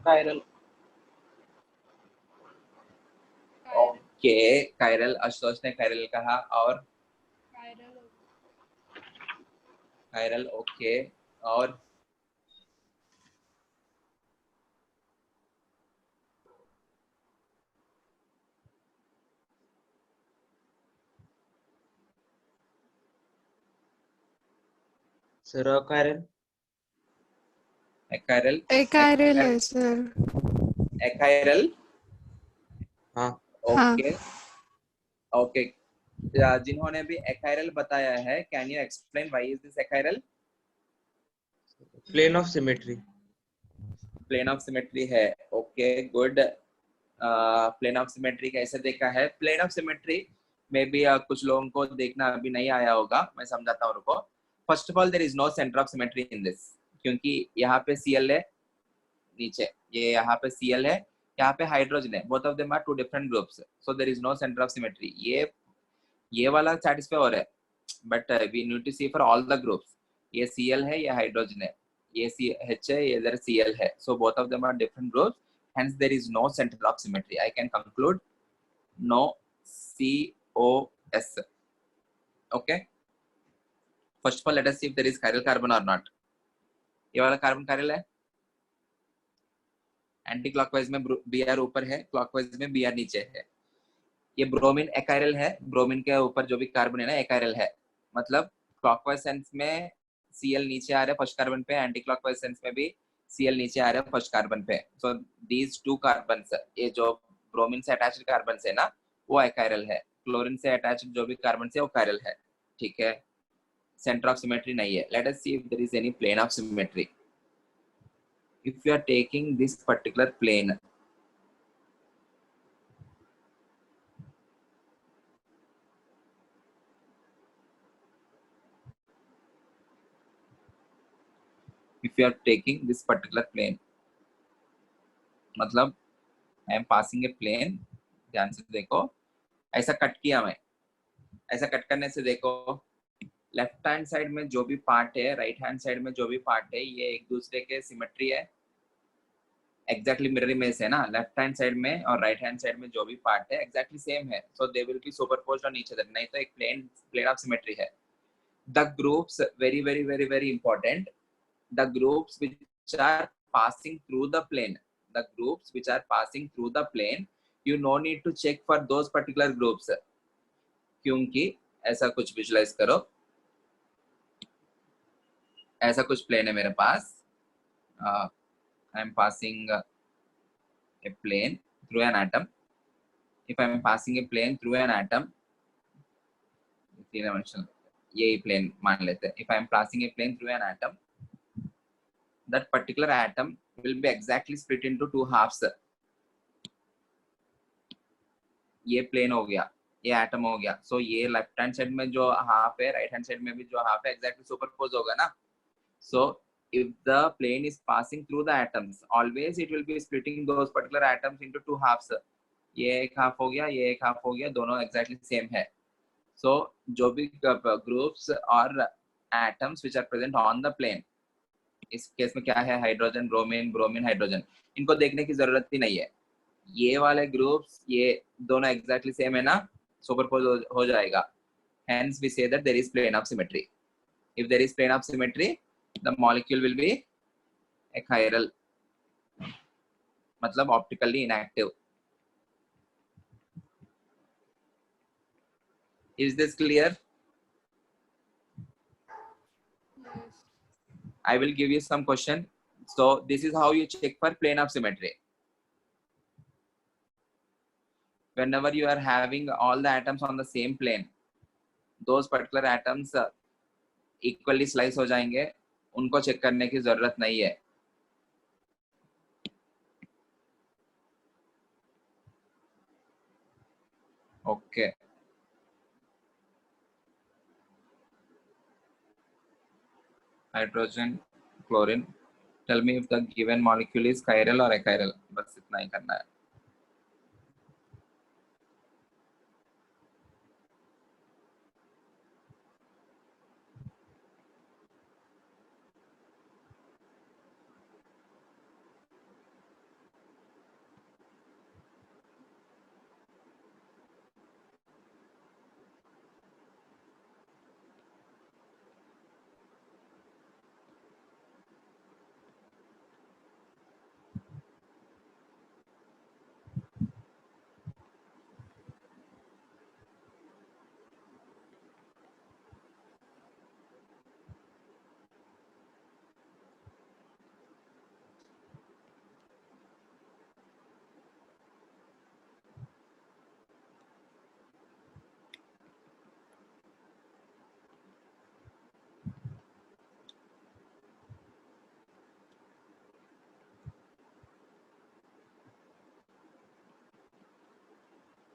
Chiral. Okay, chiral. Ashutosh ने chiral कहा और chiral. Okay, और sir achiral achiral. achiral है sir. Achiral. हाँ Okay. Okay. जिन्होंने भी achiral बताया है, can you explain why is this achiral? Plane of symmetry. Plane of symmetry है. Okay good. Plane of symmetry कैसे देखा है? प्लेन ऑफ सिमेट्री में भी कुछ लोगों को देखना अभी नहीं आया होगा, मैं समझाता हूँ रुको. First of all there is no centre of symmetry in this, क्योंकि यहाँ पे Cl है नीचे, ये यहाँ पे Cl है, यहाँ पे हाइड्रोजन है. Both of them are two different groups, so there is no centre of symmetry. ये वाला सेटिस्फाई हो रहा है, but we need to see for all the groups. ये Cl है, ये हाइड्रोजन है, ये CH है, ये इधर Cl है. So both of them are different groups, hence there is no center of symmetry. I can conclude no COS. Okay. First of all, let us see if there is chiral carbon or not. ये वाला carbon chiral है. Anti clockwise में Br ऊपर है, clockwise में Br नीचे है. ये ब्रोमीन एकाइरल है, ब्रोमीन के ऊपर जो भी कार्बन है ना एकाइरल है. मतलब क्लॉकवाइज सेंस में Cl नीचे आ रहा है फर्स्ट कार्बन पे, एंटी क्लॉकवाइज सेंस में भी Cl नीचे आ रहा है फर्स्ट कार्बन पे. सो दीज टू कार्बन्स, ये जो ब्रोमीन से अटैच्ड कार्बन्स है ना वो एकाइरल है, क्लोरीन से अटैच्ड जो भी कार्बन्स है वो कायरल है. ठीक है, सेंटर ऑफ सिमेट्री नहीं है. Let us see if there is any plane of symmetry. If you are taking this particular plane, if you are taking this particular plane, मतलब I am passing a plane, ध्यान से देखो, ऐसा cut किया मैं, ऐसा कट करने से देखो लेफ्ट हैंड साइड में जो भी पार्ट है, राइट हैंड साइड में जो भी पार्ट है, ये एक दूसरे के सिमेट्री है, एग्जैक्टली मिरर इमेज है ना. लेफ्ट हैंड साइड में और राइट हैंड साइड में जो भी पार्ट है एग्जैक्टली सेम है, so they will be superposed on each other. नहीं तो एक प्लेन ऑफ सिमेट्री है. The groups, very very very very important, the groups which are passing through the plane, the groups which are passing through the plane, you no need to check for those particular groups. क्योंकि ऐसा कुछ visualise करो, ऐसा कुछ plane है मेरे पास. I am passing a plane through an atom. If I am passing a plane through an atom, three dimensional, यही plane मान लेते हैं. If I am passing a plane through an atom, that particular atom will be exactly split into two halves. ये plane हो गया, ये atom हो गया. सो ये लेफ्ट हैंड साइड में जो हाफ है, राइट हैंड साइड में भी जो हाफ है, एग्जैक्टली सुपरपोज होगा ना. सो if the plane is passing through the atoms, always it will be splitting those particular atoms into two halves. ये एक हाफ हो गया, ये एक हाफ हो गया, दोनों एग्जैक्टली सेम है. सो जो भी ग्रुप्स और atoms which are present on the plane, इस केस में क्या है, हाइड्रोजन ब्रोमीन, ब्रोमीन हाइड्रोजन, इनको देखने की जरूरत ही नहीं है. ये वाले ग्रुप्स ये दोनों एग्जैक्टली सेम है ना, सुपरपोज हो जाएगा. Hence we say that there is plane of symmetry. If there is plane of symmetry, the molecule will be achiral मतलब optically inactive. Is this clear? Yes. I will give you some question. So this is how you check for plane of symmetry. Whenever you are having all the atoms on the same plane, those particular atoms equally slice हो जाएंगे, उनको check करने की जरूरत नहीं है. Okay. Hydrogen, chlorine. Tell me if the given molecule is chiral or achiral. बस इतना ही करना है.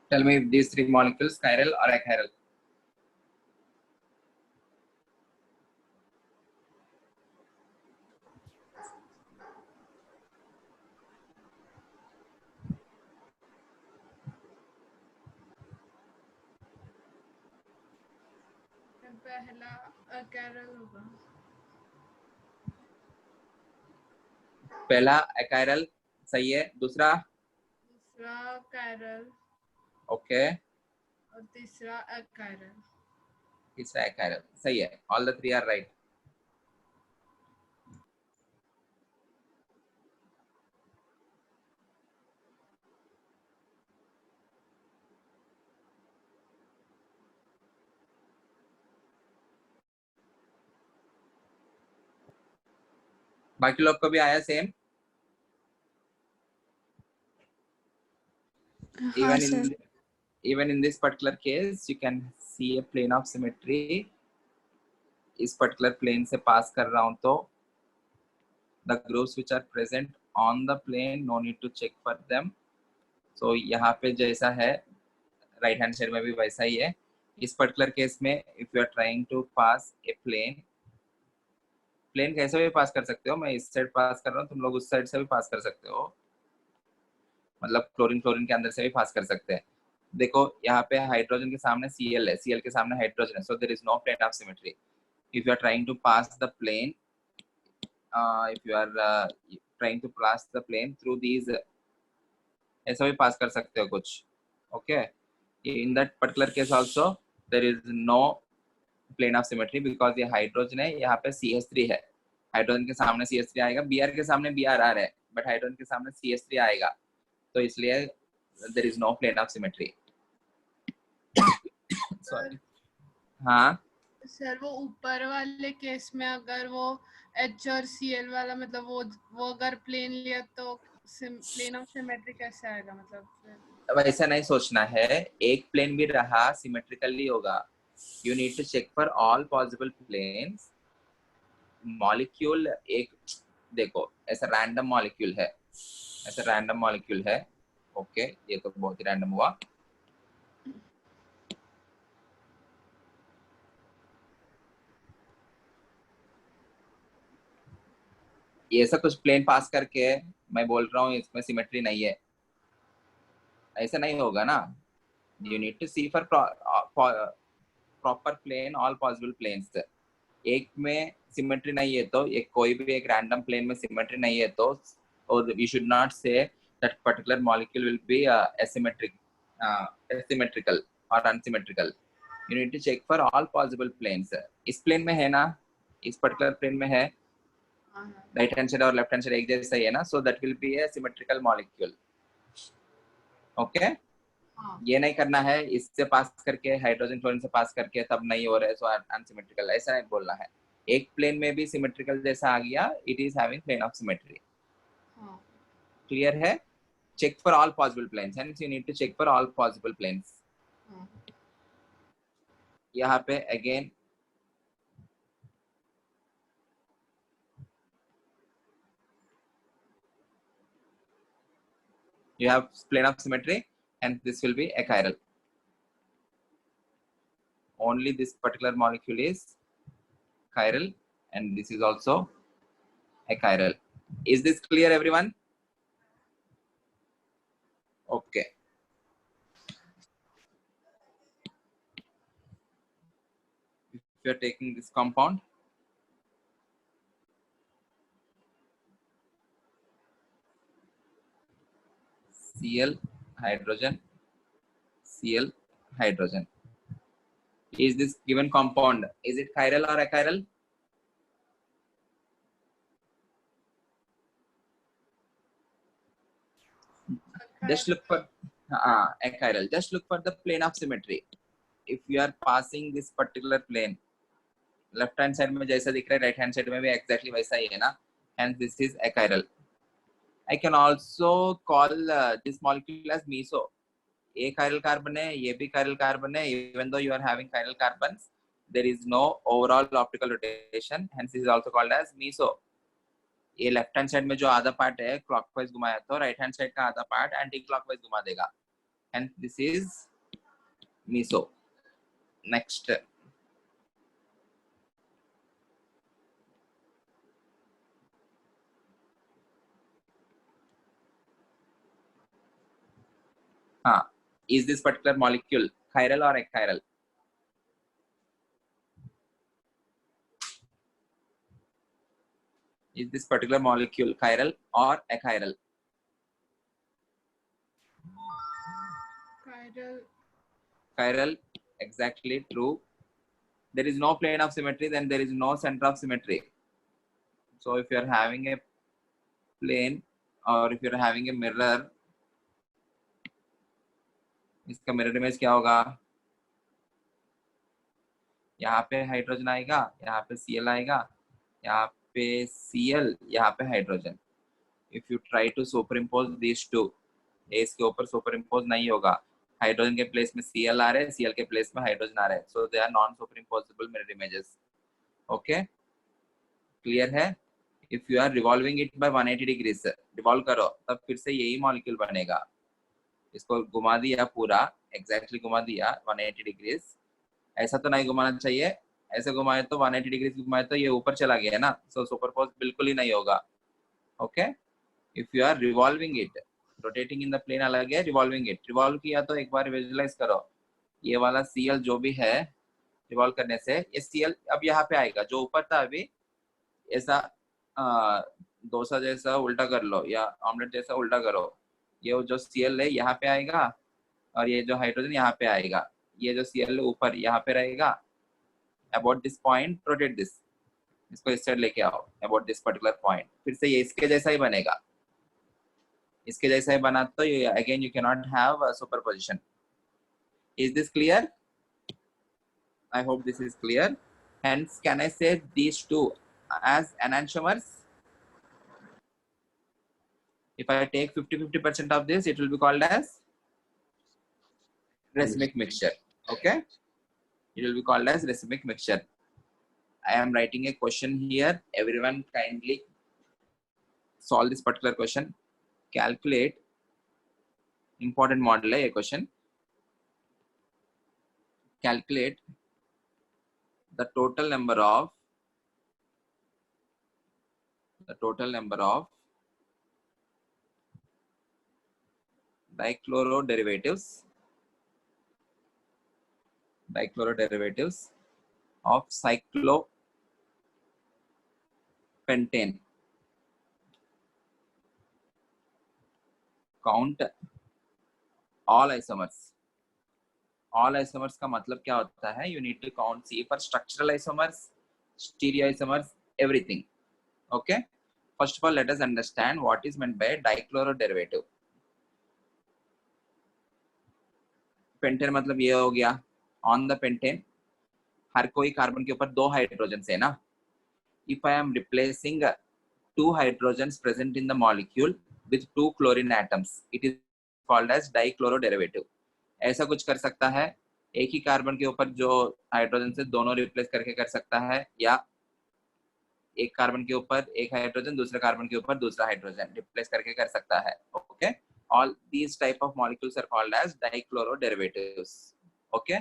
Tell me if these three molecules chiral or achiral. पहला achiral होगा. पहला achiral सही है. दूसरा दूसरा chiral ओके. और तीसरा achiral. तीसरा achiral सही है. All the three are right. बाकी लोग को भी आया सेम. हाँ sir. Even in this particular case, you can see a plane of symmetry. इस particular plane से pass कर रहा हूँ तो the groups which are present on the plane, no need to check for them. So यहाँ पे जैसा है right hand side में भी वैसा ही है. इस particular case में if you are trying to pass a plane कैसे भी पास कर सकते हो. मैं इस साइड पास कर रहा हूँ, तुम लोग उस साइड से भी पास कर सकते हो. मतलब क्लोरीन के अंदर से भी पास कर सकते हैं. देखो यहाँ पे हाइड्रोजन के सामने Cl है, Cl के सामने हाइड्रोजन है. So there is no plane of symmetry. If you are trying to pass the plane, through these, ऐसा भी पास कर सकते हो कुछ. Okay. In that particular case also there is no plane of symmetry because ये hydrogen है, यहाँ पे CH3 है. हाइड्रोजन के सामने CH3 आएगा, Br के सामने BrR है, बट हाइड्रोजन के सामने CH3 आएगा, तो इसलिए there is no plane of symmetry. Sorry. हाँ सर वो ऊपर वाले केस में अगर वो H और Cl वाला मतलब वो अगर प्लेन लिया तो प्लेन ऑफ सिमेट्री कैसे आएगा. मतलब वैसा नहीं सोचना है. एक प्लेन भी रहा सिमेट्रिकली होगा. You need to check for all possible planes. Molecule एक देखो ऐसा रैंडम मॉलिक्यूल है. ओके ये तो बहुत ही रैंडम हुआ. ये ऐसा कुछ प्लेन पास करके मैं बोल रहा हूँ इसमें सिमेट्री नहीं है, ऐसा नहीं होगा ना. You need to see for proper plane all possible planes. एक में सिमेट्री नहीं है तो एक कोई भी एक रैंडम प्लेन में सिमेट्री नहीं है तो, और you should not say that particular molecule will be asymmetrical or unsymmetrical. You need to check for all possible planes. इस प्लेन में है ना, इस पर्टिकुलर प्लेन में है. राइट हैंड साइड और लेफ्ट हैंड साइड एक जैसा ही है ना, so that will be A symmetrical molecule. Okay, ये नहीं करना है इससे पास करके हाइड्रोजन क्लोरीन से पास करके तब नहीं हो रहा है सो अनसिमेट्रिकल, ऐसा नहीं बोलना है। एक प्लेन में भी सिमेट्रिकल जैसा आ गया, it is having plane of symmetry. Clear है? Check for all possible planes, hence you need to check for all possible planes. यहाँ पे again you have plane of symmetry and this will be achiral. Only this particular molecule is chiral and this is also achiral. Is this clear everyone? Okay. If you are taking this compound, Cl hydrogen, Cl hydrogen. Is this given compound, is it chiral or achiral? Just look for achiral. Just look for the plane of symmetry. If you are passing this particular plane, left hand side में जैसा दिख रहा है right hand side में भी exactly वैसा ही है ना, and this is achiral. I can also call this molecule as meso. A chiral carbon है, ये भी chiral carbon है. Even though you are having chiral carbons, there is no overall optical rotation. Hence, this is also called as meso. ये left hand side में जो आधा part है clockwise घुमाया तो राइट हैंड साइड का आधा पार्ट एंटी क्लॉकवाइज घुमा देगा, and this is meso. Next, हाँ, is this particular molecule chiral or achiral? Is this particular molecule chiral or achiral? Chiral, exactly true. There is no plane of symmetry, then there is no center of symmetry. So if you are having a plane or if you are having a mirror, इसका mirror image क्या होगा? यहाँ पे hydrogen आएगा, यहाँ पे Cl आएगा, यहाँ पे Cl, यहाँ पे hydrogen. If you try to superimpose these two, इसके ऊपर superimpose नहीं होगा. हाइड्रोजन के प्लेस में Cl आ रहे हैं, Cl के प्लेस में हाइड्रोजन आ रहे हैं. So they are non-superimposable mirror images. Okay? Clear है? If you are revolving it by 180 degrees, revolve करो, तब फिर से यही मॉलिक्यूल बनेगा. इसको घुमा दिया पूरा, exactly घुमा दिया 180 degrees. ऐसा तो नहीं घुमाना चाहिए, ऐसे घुमाए तो 180 डिग्री घुमाए तो ये ऊपर चला गया ना, सो सुपरपोज बिल्कुल ही नहीं होगा. Okay, if you are revolving it, rotating in the plane अलग है, रिवॉल्विंग इट, रिवॉल्व किया तो एक बार विजुअलाइज करो, ये वाला Cl जो भी है रिवॉल्व करने से ये Cl अब यहाँ पे आएगा, जो ऊपर था अभी ऐसा डोसा जैसा उल्टा कर लो या ऑमलेट जैसा उल्टा करो, ये जो Cl है यहाँ पे आएगा और ये जो हाइड्रोजन यहाँ पे आएगा, ये जो Cl ऊपर यहाँ पे रहेगा. About this point rotate this, इसको इस साइड लेके आओ अबाउट दिस पर्टिकुलर पॉइंट, फिर से ये इसके जैसा ही बनेगा, इसके जैसा ही बना तो ये again you can not have superposition. Is this clear? I hope this is clear. Hence can I say these two as enantiomers? If I take 50% of this, it will be called as racemic mixture. Okay, it will be called as racemic mixture. I am writing a question here. Everyone kindly solve this particular question. Calculate, important model है ये question. Calculate the total number of dichloro derivatives of cyclopentane. Count all isomers. All isomers का मतलब क्या होता है? You need to count, see for structural isomers, stereoisomers, everything. Okay, first of all let us understand what is meant by dichloro derivative. Pentane मतलब ये हो गया, on the pentane हर कोई कार्बन के ऊपर 2 हाइड्रोजन है ना. If I am replacing 2 hydrogens present in the molecule with 2 chlorine atoms, it is called as dichloro derivative. ऐसा कुछ कर सकता है, एक ही कार्बन के ऊपर जो हाइड्रोजन से दोनों रिप्लेस करके कर सकता है, या एक कार्बन के ऊपर एक हाइड्रोजन दूसरे कार्बन के ऊपर दूसरा हाइड्रोजन रिप्लेस करके कर सकता है. Okay, all these type of molecules are called as dichloro derivatives. Okay,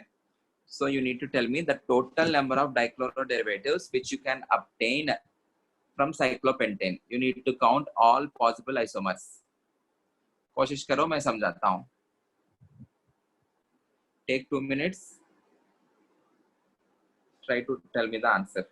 so you need to tell me the total number of dichloro derivatives which you can obtain from cyclopentane. You need to count all possible isomers. कोशिश करो, मैं समझाता हूँ. Take 2 minutes. Try to tell me the answer.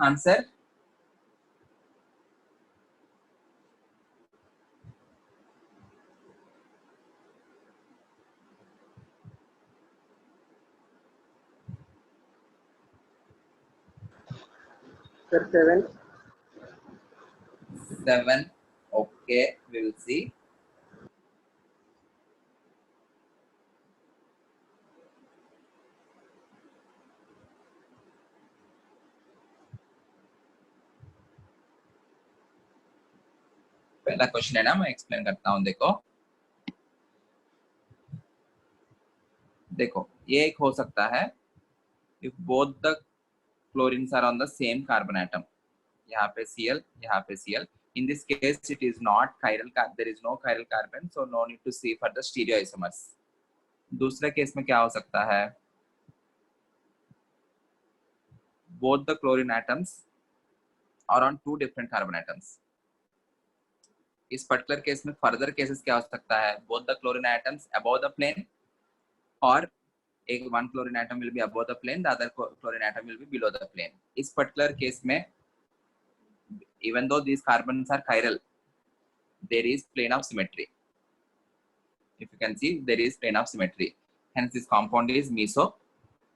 Answer. Sir, 7. 7. Okay, we will see. पहला question है ना, मैं explain करता हूँ. देखो ये एक हो सकता है if both the chlorines are on the same carbon atom. यहाँ पे Cl, यहाँ पे Cl. In this case it is not chiral, there is no chiral carbon, so no need to see for the stereoisomers. दूसरे case में क्या हो सकता है, both the chlorine atoms are on 2 different carbon atoms. इस particular case में further cases क्या हो सकता है, both the chlorine atoms above the plane or one chlorine atom will be above the plane, the other chlorine atom will be below the plane. इस particular case में, even though these carbons are chiral, there is plane of symmetry. If you can see, there is plane of symmetry. Hence, this compound is meso.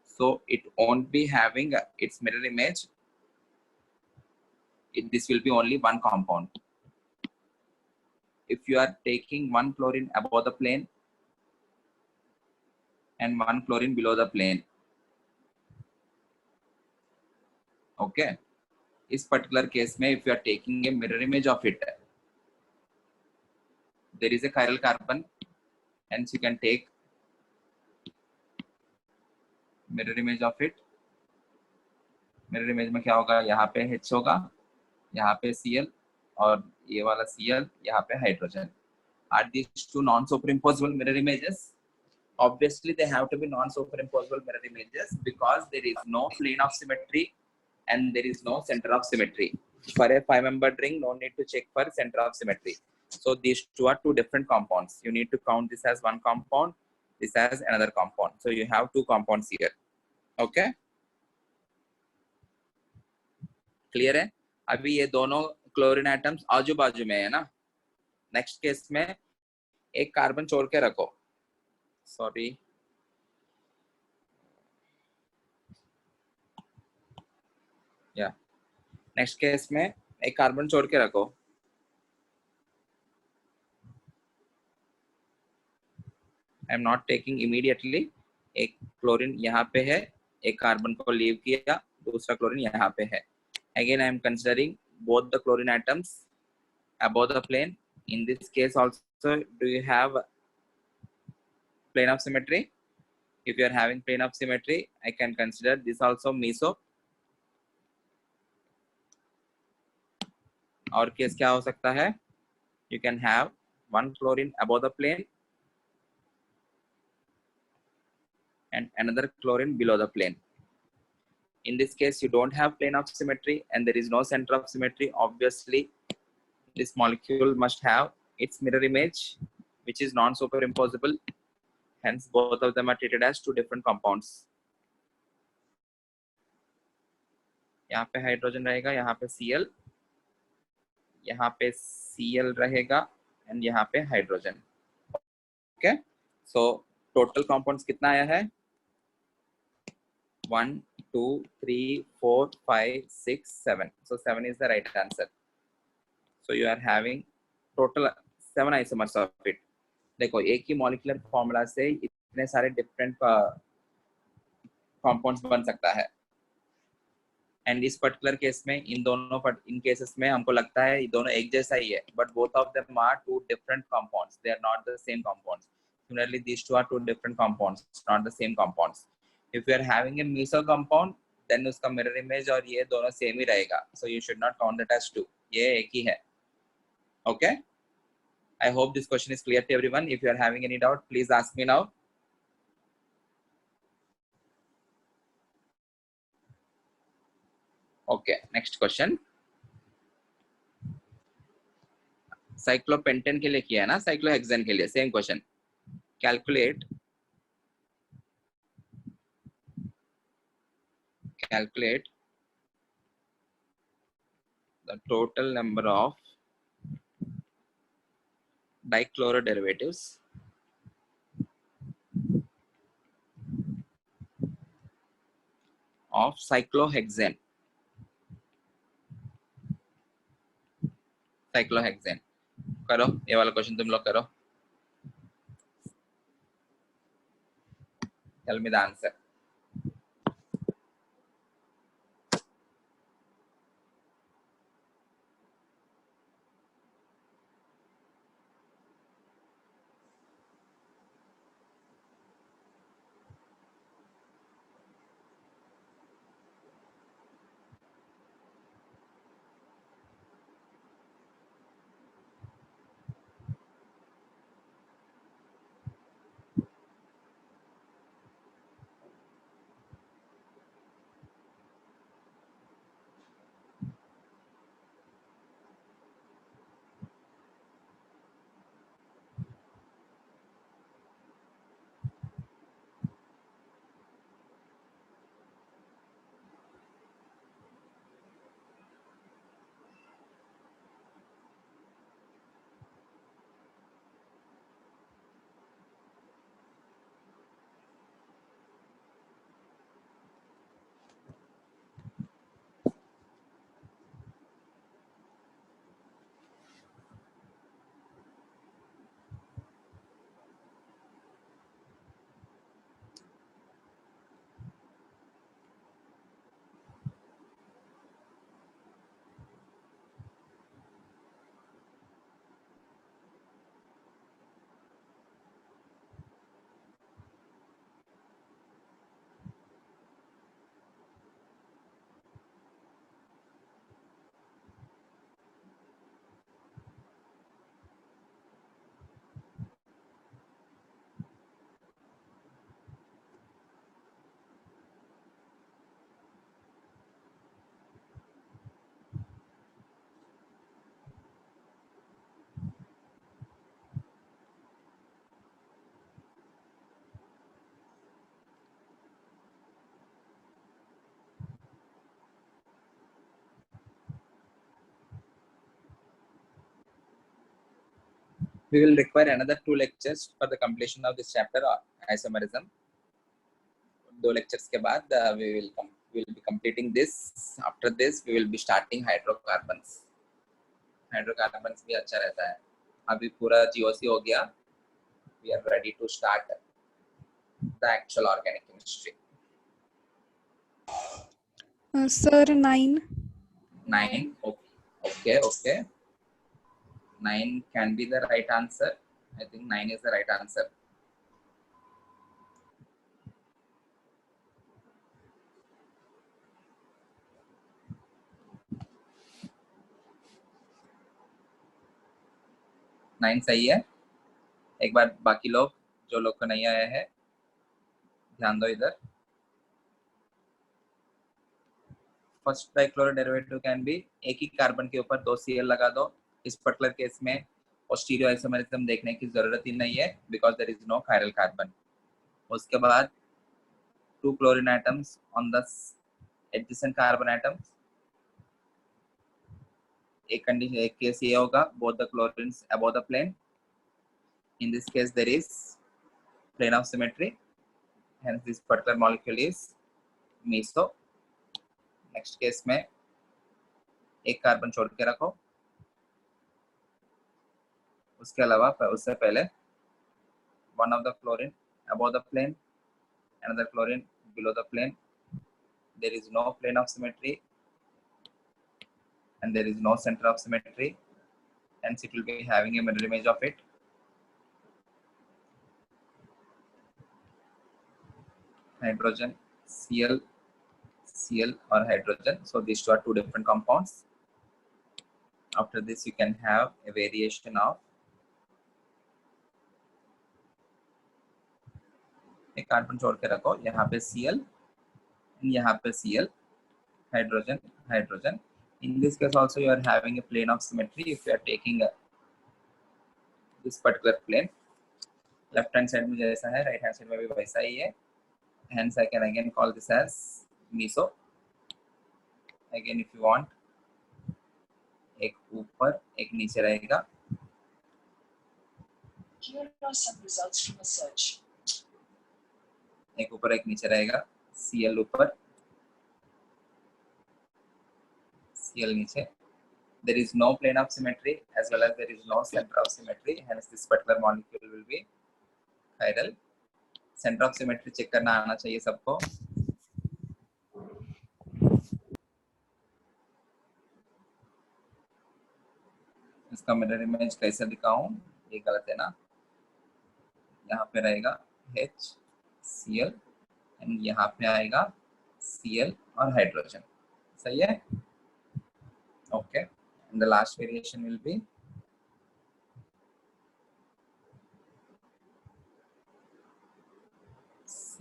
So it won't be having its mirror image. This will be only one compound. If you are taking one chlorine above the plane and one chlorine below the plane, okay. इस particular case में, if you are taking a mirror image of it, there is a chiral carbon, hence you can take mirror image of it. Mirror image में क्या होगा? यहाँ पे H होगा, यहाँ पे Cl और ये वाला Cl, यहाँ पे hydrogen. Are these two non-superimposable mirror images? Obviously, they have to be non-superimposable mirror images because there is no plane of symmetry and there is no center of symmetry. For a 5-membered ring, no need to check for center of symmetry. So these two are two different compounds. You need to count this as one compound, this as another compound. So you have two compounds here. Okay? Clear है? अभी ये दोनों chlorine atoms आजू बाजू में है ना. Next case में एक कार्बन छोड़ के रखो. सॉरी, या नेक्स्ट केस में एक कार्बन छोड़ के रखो. I am not taking immediately. एक क्लोरीन यहाँ पे है, एक कार्बन को लीव किया, दूसरा क्लोरीन यहाँ पे है. Again, I am considering both the chlorine atoms above the plane. In this case also, do you have plane of symmetry? If you are having plane of symmetry, I can consider this also meso. और case क्या हो सकता है? You can have one chlorine above the plane and another chlorine below the plane. In this case, you don't have plane of symmetry and there is no center of symmetry. Obviously, this molecule must have its mirror image, which is non-superimposable. Hence, both of them are treated as two different compounds. यहाँ पे hydrogen रहेगा, यहाँ पे Cl, यहाँ पे Cl रहेगा and यहाँ पे hydrogen. Okay, so total compounds कितना आया है? 1, 2, 3, 4, 5, 6, 7. So 7 is the right answer. So you are having total 7 isomers of it. देखो, एक ही molecular formula से इतने सारे different compounds बन सकता है. And इस particular case में इन दोनों in cases में हमको लगता है ये दोनों एक जैसा ही है, but both of them are two different compounds. They are not the same compounds. Similarly, these two are two different compounds, not the same compounds. If you are having a meso compound, then उसका mirror image और ये दोनों same ही रहेगा. So you should not count that as two. ये एक ही है. Okay? I hope this question is clear to everyone. If you are having any doubt, please ask me now. Okay, next question. Cyclopentane के लिए किया है ना, cyclohexane के लिए same question. Calculate the total number of dichloroderivatives of cyclohexane. करो ये वाला क्वेश्चन तुम लोग करो. Tell me the answer. We will require another 2 lectures for the completion of this chapter isomerism. 2 lectures के बाद we will be completing this. After this we will be starting hydrocarbons. Hydrocarbons भी अच्छा रहता है. अभी पूरा GOC हो गया. We are ready to start the actual organic chemistry. Sir, 9. 9. Okay. 9 can be the right answer. I think 9 is the right answer. Nine सही है. एक बार बाकी लोग जो लोग को नहीं आया है ध्यान दो इधर. First dichloro derivative can be, एक ही कार्बन के ऊपर 2 Cl लगा दो. इस पर्टिकुलर केस में ऑस्टीरियो आइसोमेरिज्म देखने की जरूरत ही नहीं है because there is no chiral carbon. उसके बाद 2 chlorine atoms on the adjacent carbon atoms. एक कंडीशन, एक केस ये होगा both the chlorines above the plane. In this case there is plane of symmetry, hence this particular molecule is meso. Next case में एक carbon छोड़ के रखो. उसके अलावा उससे पहले one of the chlorine above the plane, another chlorine below the plane. There is no plane of symmetry and there is no center of symmetry, hence it will be having a mirror image of it. Hydrogen, Cl or hydrogen. So these two are 2 different compounds. After this you can have a variation of एक carbon छोड़ के रखो. यहाँ पे Cl, यहाँ पे Cl, hydrogen. In this case also you are having a plane of symmetry if you are taking this particular plane. Left hand side में जैसा है, right hand side में भी वैसा ही है. Hence I can again call this as meso. Again if you want, एक ऊपर एक नीचे रहेगा. Here are some results from a search. एक ऊपर एक नीचे रहेगा. Cl ऊपर, Cl नीचे. There is no plane of symmetry as well as there is no center of symmetry. Hence this particular molecule will be chiral. Centre of symmetry check करना आना चाहिए सबको. इसका मिरर इमेज कैसे दिखाऊं, ये गलत है ना. यहाँ पे रहेगा HCl एंड यहाँ पे आएगा Cl और हाइड्रोजन. सही है. Okay. And the last variation will be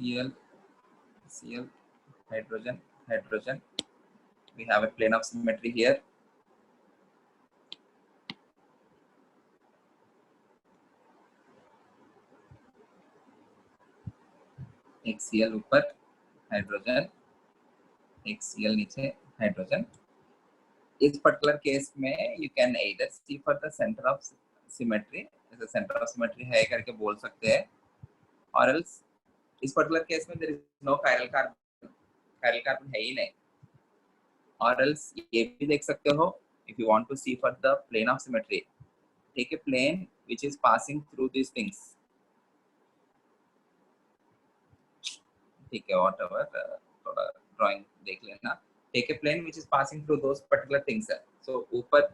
Cl, hydrogen. We have a plane of symmetry here. एक Cl ऊपर, हाइड्रोजन, एक Cl नीचे, हाइड्रोजन. इस पर्टिकुलर केस में you can either see for the center of symmetry, जैसे center of symmetry है करके बोल सकते हैं, or else इस पर्टिकुलर केस में there is no chiral carbon है ही नहीं. Or else ये भी देख सकते हो, if you want to see for the plane of symmetry, take a plane which is passing through these things. ठीक है, whatever, थोड़ा drawing देख लेना. Take a plane which is passing through those particular things. So ऊपर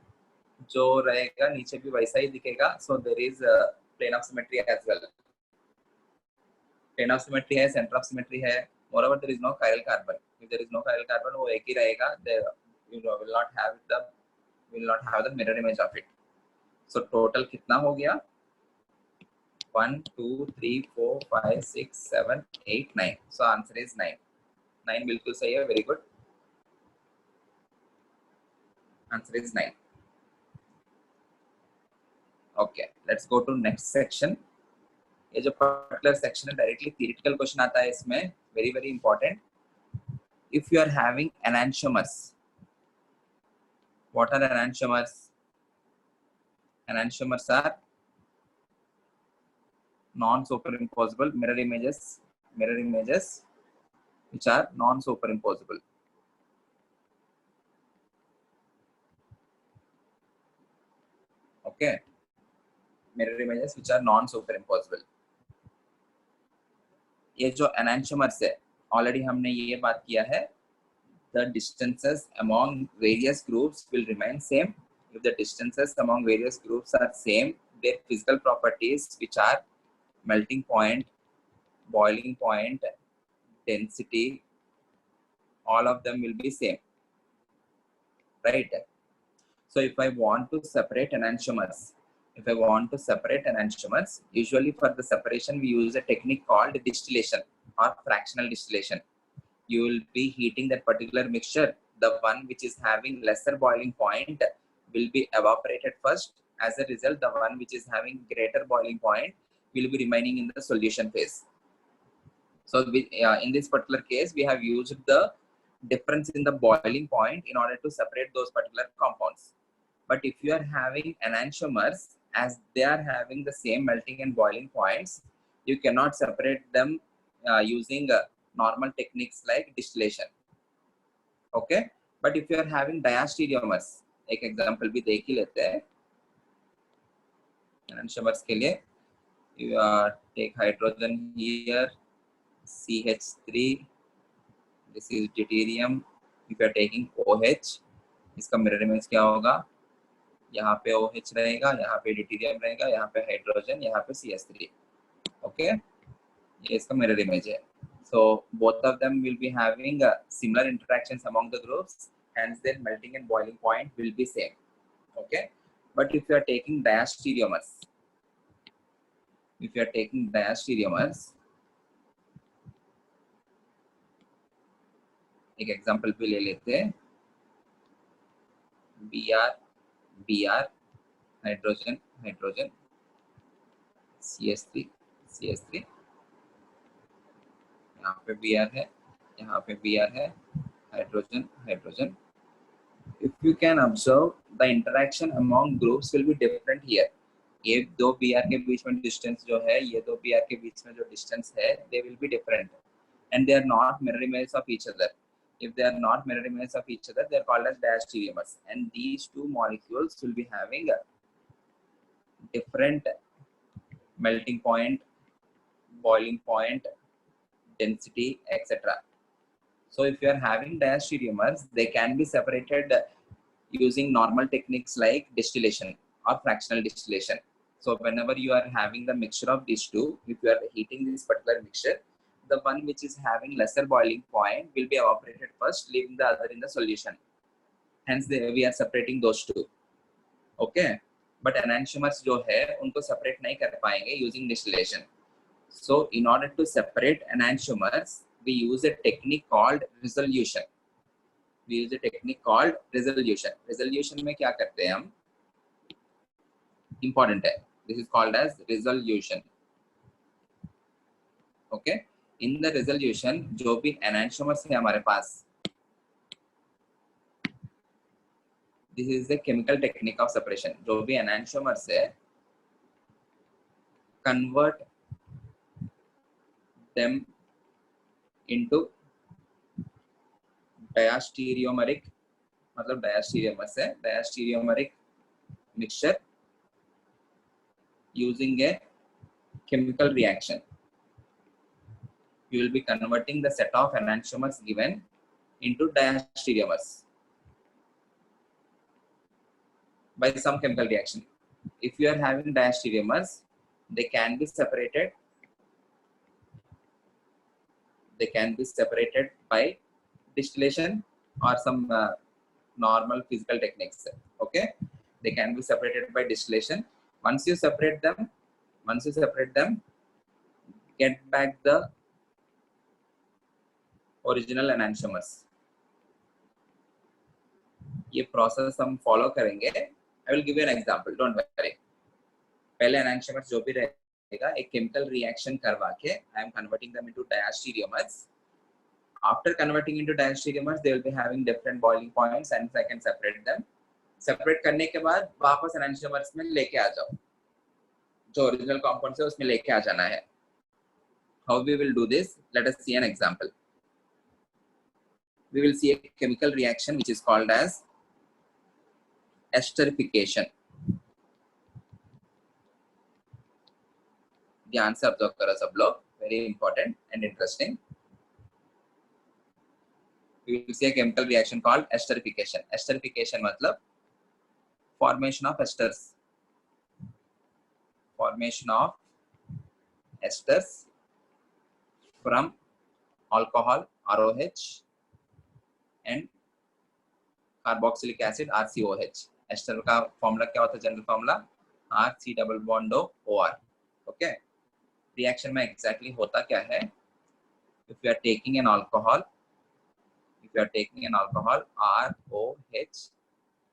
जो रहेगा नीचे भी वैसा ही दिखेगा. So there is a plane of symmetry as well. Plane of symmetry है, center of symmetry है. Moreover, there is no chiral carbon. If there is no chiral carbon, वो एक ही रहेगा. You will not have the mirror image of it. So total कितना हो गया? 1, 2, 3, 4, 5, 6, 7, 8, 9. So answer is 9. 9 बिल्कुल सही है. Very good. Answer is 9. Okay, let's go to next section. ये जो पर्टिकुलर सेक्शन है डायरेक्टली थियरिटिकल क्वेश्चन आता है इसमें. Very very important. If you are having enantiomers, what are enantiomers? Enantiomers are non-superimposable mirror images which are non-superimposable. Okay, mirror images which are non-superimposable. ये जो enantiomers है, already हमने ये बात किया है, the distances among various groups will remain same. If the distances among various groups are same, their physical properties, which are melting point, boiling point, density, all of them will be same, right? So if I want to separate enantiomers, usually for the separation we use a technique called distillation or fractional distillation. You will be heating that particular mixture. The one which is having lesser boiling point will be evaporated first. As a result, the one which is having greater boiling point will be remaining in the solution phase. So in this particular case, we have used the difference in the boiling point in order to separate those particular compounds. But if you are having enantiomers, as they are having the same melting and boiling points, you cannot separate them using normal techniques like distillation. Okay, but if you are having diastereomers, एक example भी देख ही लेते हैं enantiomers के लिए. You take hydrogen here, CH3, this is deuterium. If you are taking OH, इसका mirror image क्या होगा? यहाँ पे OH रहेगा, यहाँ पे deuterium रहेगा, यहाँ पे हाइड्रोजन, यहाँ पे CH3. Okay, ये इसका mirror image है. So both of them will be having similar interactions among the groups, hence their melting and boiling point will be same. Okay, but if you are taking diastereomers, एक example भी ले लेते हैं. Br, hydrogen, CH3, यहाँ पे Br है, यहाँ पे Br है, hydrogen. If you can observe, the interaction among groups will be different here. ये दो Br के बीच में distance जो है, ये दो Br के बीच में जो distance है, they will be different, and they are not mirror images of each other. If they are not mirror images of each other, they are called as diastereomers. And these two molecules will be having a different melting point, boiling point, density, etc. So if you are having diastereomers, they can be separated using normal techniques like distillation or fractional distillation. So whenever you are having the mixture of these two, if you are heating this particular mixture, the one which is having lesser boiling point will be evaporated first, leaving the other in the solution. Hence we are separating those two. Okay, but enantiomers जो है उनको separate नहीं कर पाएंगे using distillation. So in order to separate enantiomers, we use a technique called resolution. Resolution में क्या करते हैं हम? Important है. This is called as resolution. Okay. In the resolution, जो भी enantiomers है हमारे पास, this is a chemical technique of separation. जो भी enantiomers है, convert them into diastereomeric, मतलब diastereomers है, diastereomeric mixture using a chemical reaction. You will be converting the set of enantiomers given into diastereomers by some chemical reaction. If you are having diastereomers, they can be separated by distillation or some normal physical techniques. Okay, they can be separated by distillation. Once you separate them, get back the original enantiomers. ये process हम follow करेंगे. I will give you an example. Don't worry. पहले enantiomers जो भी रहेगा, एक chemical reaction करवा के, I am converting them into diastereomers. After converting into diastereomers, they will be having different boiling points, and I can separate them. Separate करने के बाद वापस enantiomers में लेके आ जाओ. जो ओरिजिनल कंपाउंड्स है उसमें लेके आ जाना है. How we will do this? Let us see an example. We will see a chemical reaction which is called as esterification. ध्यान से ऑब्जर्व करो सब लोग, very important and interesting. We will see a chemical reaction called esterification. Esterification मतलब formation of esters. Formation of esters from alcohol ROH and carboxylic acid RCOH. Ester का formula क्या होता है? General formula RC double bond OR. Okay, reaction में exactly होता क्या है? If you are taking an alcohol ROH,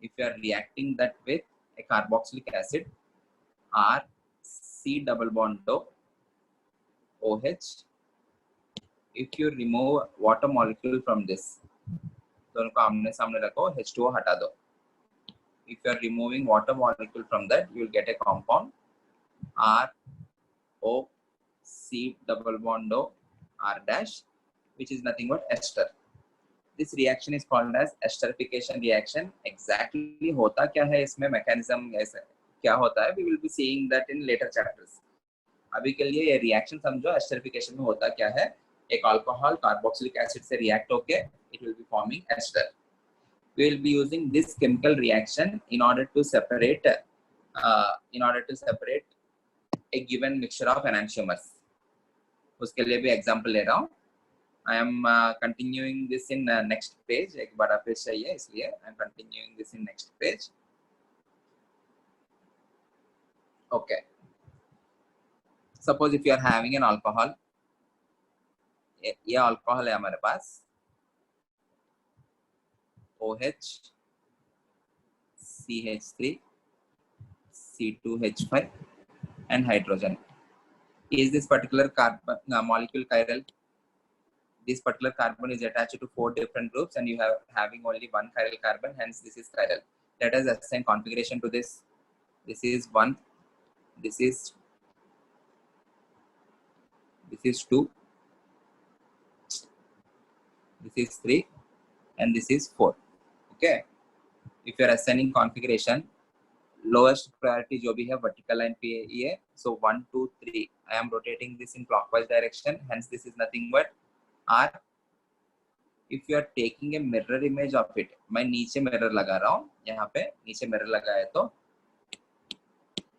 if you are reacting that with a carboxylic acid RC double bond OH, if you remove water molecule from this, दोनों को आमने सामने रखो, H2O हटा दो. If you are removing water molecule from that, you will get a compound ROC double bond R dash, which is nothing but ester. This reaction is called as esterification reaction. Exactly होता क्या है इसमें, mechanism ऐसा क्या होता है? We will be seeing that in later chapters. अभी के लिए ये reaction समझो, esterification में होता क्या है? एक alcohol carboxylic acid से react होके it will be forming ester. We will be using this chemical reaction in order to separate a given mixture of enantiomers. उसके लिए भी example ले रहा हूँ. I am continuing this in next page. एक बड़ा पेज चाहिए इसलिए I am continuing this in next page. Okay. Suppose if you are having an alcohol, ये alcohol है हमारे पास, OH, CH3, C2H5 and hydrogen. Is this particular carbon molecule chiral? This particular carbon is attached to 4 different groups and you have having only one chiral carbon, hence this is chiral. Let us assign configuration to this. This is 1, this is 2, this is 3 and this is 4. Okay, if you are assigning configuration, lowest priority जो भी है vertical line पे ये, so 1 2 3 I am rotating this in clockwise direction, hence this is nothing but R. If you are taking a mirror image of it, मैं नीचे mirror लगा रहा हूँ, यहाँ पे नीचे mirror लगा है तो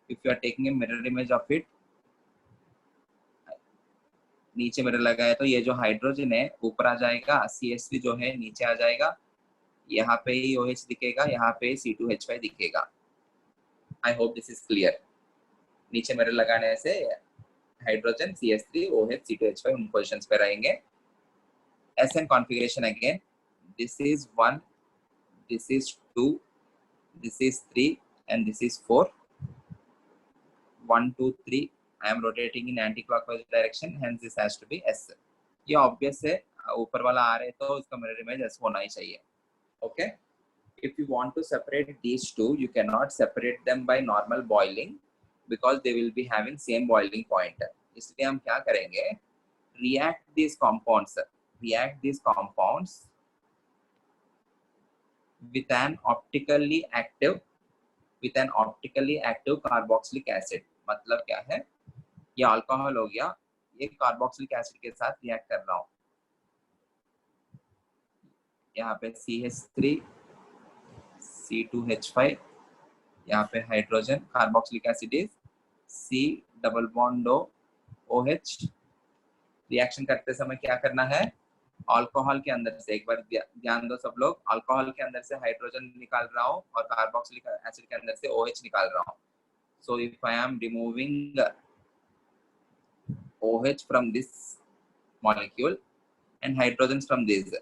if you are taking a mirror image of it, नीचे mirror लगा है तो ये जो हाइड्रोजन है ऊपर आ जाएगा, CH3 जो है नीचे आ जाएगा, यहाँ पे ही OH दिखेगा, यहाँ पे C2H5 दिखेगा. I hope this is clear. नीचे mirror लगाने से हाइड्रोजन CH3 OH C2H5 उन पोजीशंस पे रहेंगे. SN configuration again. This is 1, this is 2, this is 3 and this is 4. 1 2 3 I am rotating in anti-clockwise direction, hence this has to be S. ये obvious है, ऊपर वाला आ रहे तो इसका mirror image S होना ही चाहिए. Okay, if you want to separate these two, you cannot separate them by normal boiling because they will be having same boiling point. इसलिए हम क्या करेंगे, react these compounds with an optically active carboxylic acid. मतलब क्या है, ये alcohol हो गया, ये कार्बोक्सिलिक एसिड के साथ रिएक्ट कर रहा हूँ, यहाँ पे CH3 C2H5, यहाँ पे hydrogen, carboxylic acid is C double bond OH. Reaction करते समय क्या करना है, अल्कोहल के अंदर से, एक बार ध्यान दो सब लोग, अल्कोहल के अंदर से हाइड्रोजन निकाल रहा हूँ और कार्बोक्सिलिक एसिड के अंदर से OH निकाल रहा हूँ. So if I am removing OH from this molecule and hydrogens from this,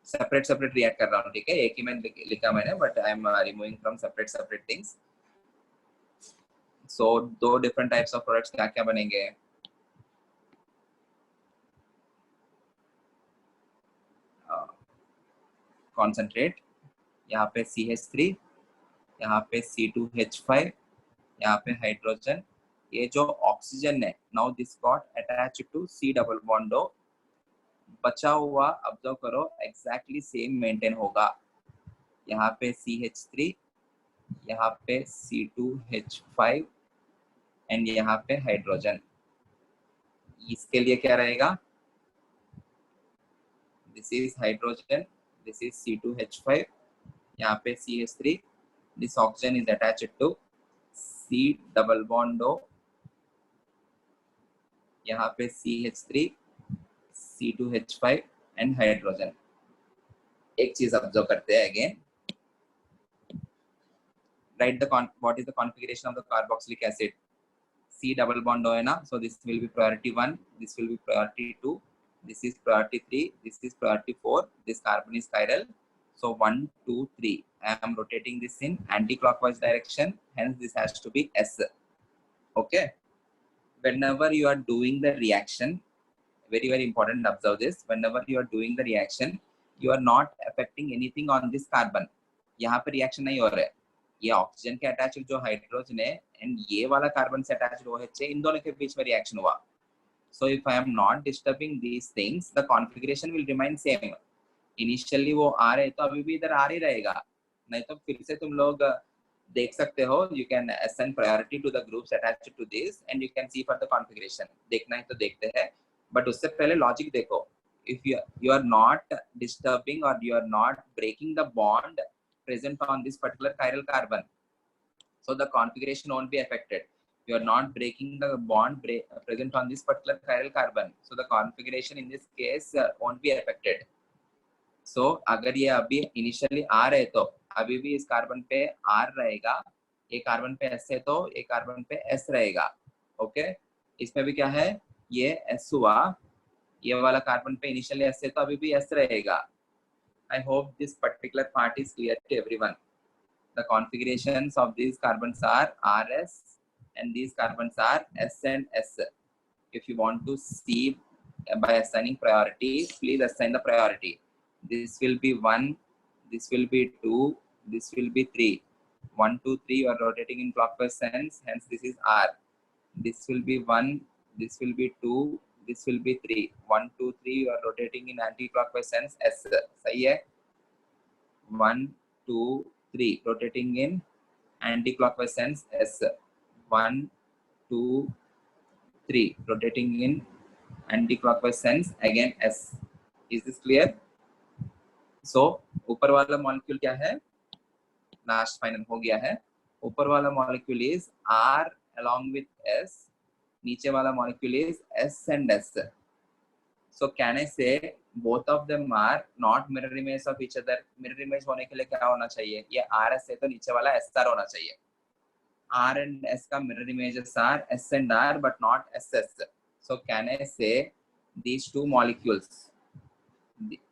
separate react कर रहा हूँ, ठीक है, एक ही में लिखा मैंने, but I am removing from separate things. So दो different types of products क्या क्या बनेंगे, concentrate, यहाँ पे CH3, यहाँ पे C2H5, यहाँ पे हाइड्रोजन, ये जो ऑक्सीजन है now this got attached to C double bond O, बचा हुआ ऑब्जर्व करो एग्जैक्टली सेम मेंटेन होगा। यहाँ पे CH3, यहाँ पे C2H5 एंड यहाँ पे हाइड्रोजन। इसके लिए क्या रहेगा, this is hydrogen, this is C2H5, यहाँ पे CH3, this oxygen is attached to C double bond O, यहाँ पे CH3, C2H5 एंड हाइड्रोजन। एक चीज ऑब्जर्व करते हैं again, write the what is the configuration of the carboxylic acid. C double bond O है ना, so this will be priority 1, this will be priority 2, this is priority 3, this is priority 4, this carbon is chiral, so 1 2 3 I am rotating this in anti-clockwise direction, hence this has to be S. Okay, whenever you are doing the reaction, very important, observe this, whenever you are doing the reaction you are not affecting anything on this carbon. यहाँ पे reaction नहीं हो रहा है, ये oxygen के attach जो hydrogen है एंड ये वाला कार्बन से अटैच OH है, इन दोनों के बीच में रिएक्शन हुआ। So if I am not disturbing these things the configuration will remain same. Initially वो आ रहे तो अभी भी इधर आ ही रहेगा, नहीं तो फिर से तुम लोग देख सकते हो, you can assign priority to the groups attached to this and you can see for the configuration. देखना है तो देखते हैं, बट उससे पहले लॉजिक देखो, if you are not disturbing or you are not breaking the bond present on this particular chiral carbon, so the configuration won't be affected. You are not breaking the bond present on this particular chiral carbon, so the configuration in this case won't be affected. So अगर ये अभी initially आ रहे तो अभी भी इस carbon पे R रहेगा, ये कार्बन पे S है तो ये कार्बन पे S रहेगा। ओके, इसमें भी क्या है, ये S हुआ, ये वाला कार्बन पे इनिशियली S है तो अभी भी S रहेगा। I hope this particular part is clear to everyone. The configurations of these carbons are RS and these carbons are S and S. If you want to see by assigning priority, please assign the priority. This will be 1, this will be 2, this will be 3. 1, 2, 3 you are rotating in clockwise sense, hence this is R. This will be 1, this will be 2, this will be 3. 1, 2, 3 you are rotating in anti-clockwise sense S. सही है? 1, 2, 3 rotating in anti-clockwise sense S. 1, 2, 3 rotating in anti-clockwise sense again S. Is this clear? So ऊपर वाला molecule क्या है? Last final हो गया है। ऊपर वाला molecule is R along with S. नीचे वाला molecule is S and S. So can I say both of them are not mirror image of each other? Mirror image होने के लिए क्या होना चाहिए? ये RS है तो नीचे वाला SR होना चाहिए। R and S का mirror images are S and R but not SS. So can I say these two molecules,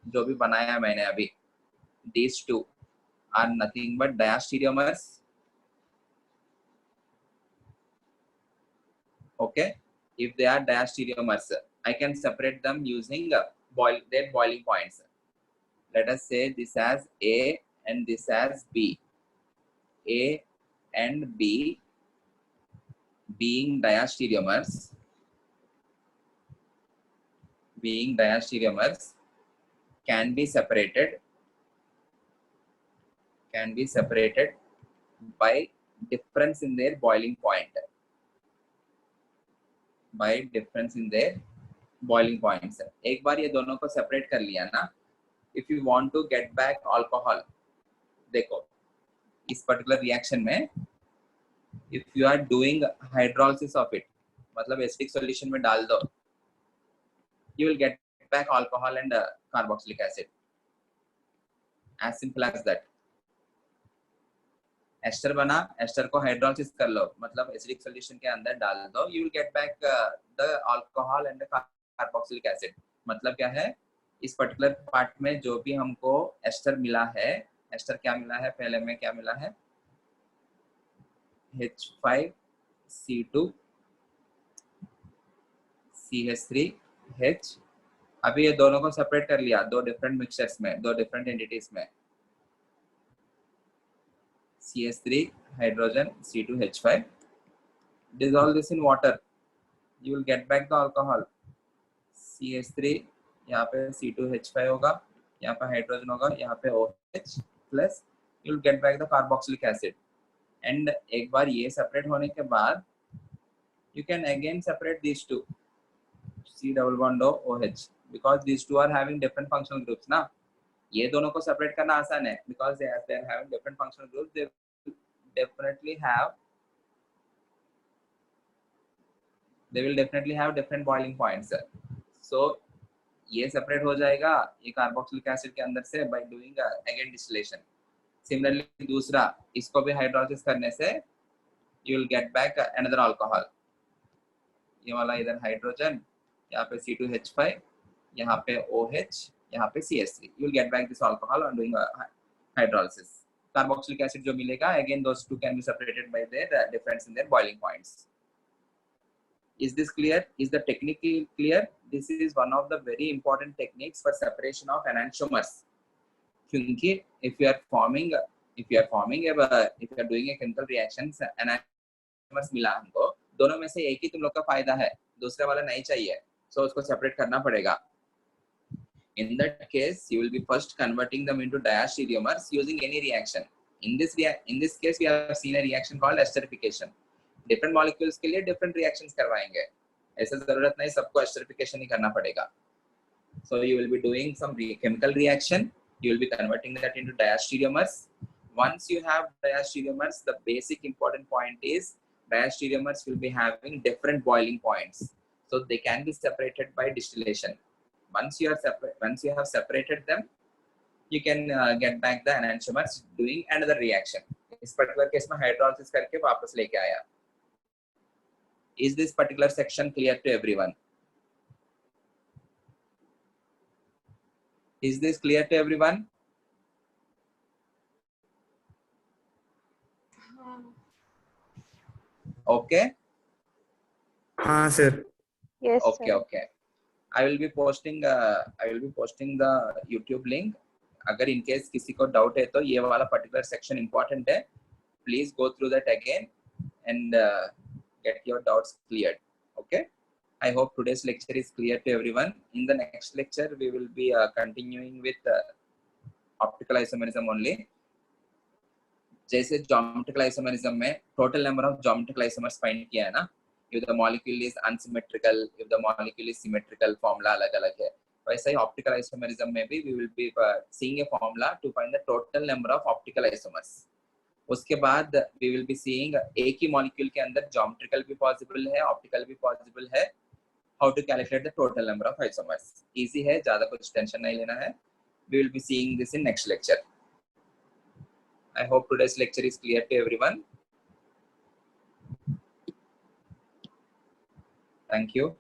जो भी बनाया मैंने अभी, these two are nothing but diastereomers. Okay, if they are diastereomers, I can separate them using their boiling points. Let us say this as A and this as B. A and B being diastereomers, can be separated by difference in their boiling point. By difference in their boiling points. एक बार ये दोनों को separate कर लिया ना, if you want to get back alcohol, देखो इस particular reaction में if you are doing hydrolysis of it, मतलब acidic solution में डाल दो, you will get back alcohol and carboxylic acid. As simple as that. Ester बना, ester को hydrolysis कर लो, मतलब एसिडिक सॉल्यूशन के अंदर डाल दो, you will get back the alcohol and the carboxylic acid. मतलब क्या है, इस पर्टिकुलर पार्ट में जो भी हमको एस्टर मिला है, एस्टर क्या मिला है, पहले में क्या मिला है, H5C2 CH3H. अभी ये दोनों को सेपरेट कर लिया दो डिफरेंट मिक्सचर्स में, दो डिफरेंट एंटिटीज में, CH3 hydrogen C2H5, dissolve this in water, you will get back the alcohol CH3, यहाँ पे C2H5 होगा, यहाँ पे हाइड्रोजन होगा, यहाँ पे OH plus, you will get back the carboxylic acid. And एक बार ये separate होने के बाद you can again separate these two, C double bond OH, because these two are having different functional groups ना. ये दोनों को separate करना आसान है, because they are having different functional groups, they will definitely have different boiling points. So ये separate हो जाएगा ये carboxylic acid के अंदर से by doing again distillation. Similarly दूसरा इसको भी hydrolysis करने से you will get back another alcohol. ये वाला इधर हाइड्रोजन, यहाँ पे C2H5, यहाँ पे OH, यहाँ पे CH3. You will get back this alcohol on doing hydrolysis. Carboxylic acid जो मिलेगा, again those two can be separated by their difference in their boiling points. Is this clear? Is the technique clear? This is one of the very important techniques for separation of enantiomers. क्योंकि if you are doing a chemical reaction, enantiomers मिला हमको, दोनों में से एक ही तुम लोग का फायदा है, दूसरा वाला नहीं चाहिए, so उसको separate करना पड़ेगा. In that case, you will be first converting them into diastereomers using any reaction. In this case, we have seen a reaction called esterification. Different molecules के लिए different reactions करवाएंगे. ऐसा जरूरत नहीं सबको esterification ही करना पड़ेगा. So you will be doing some chemical reaction. You will be converting that into diastereomers. Once you have diastereomers, the basic important point is diastereomers will be having different boiling points, so they can be separated by distillation. Once you have separated them, you can get back the enantiomers doing another reaction. इस particular case में hydrolysis करके वापस लेके आया. Is this particular section clear to everyone? Is this clear to everyone? Okay. हाँ sir. Yes, Okay, sir. okay. I will be posting the YouTube link. अगर in case किसी को doubt है तो ये वाला particular section important है. Please go through that again and get your doubts cleared. Okay. I hope today's lecture is clear to everyone. In the next lecture, we will be continuing with optical isomerism only. जैसे geometrical isomerism में total number of geometrical isomers find किया है ना, if the molecule is unsymmetrical, if the molecule is symmetrical, formula अलग-अलग है. वैसे ही optical isomerism में भी we will be seeing a formula to find the total number of optical isomers. उसके बाद we will be seeing एक ही molecule के अंदर geometrical भी possible है, optical भी possible है. How to calculate the total number of isomers. Easy है, ज़्यादा कुछ tension नहीं लेना है. We will be seeing this in next lecture. I hope today's lecture is clear to everyone. Thank you.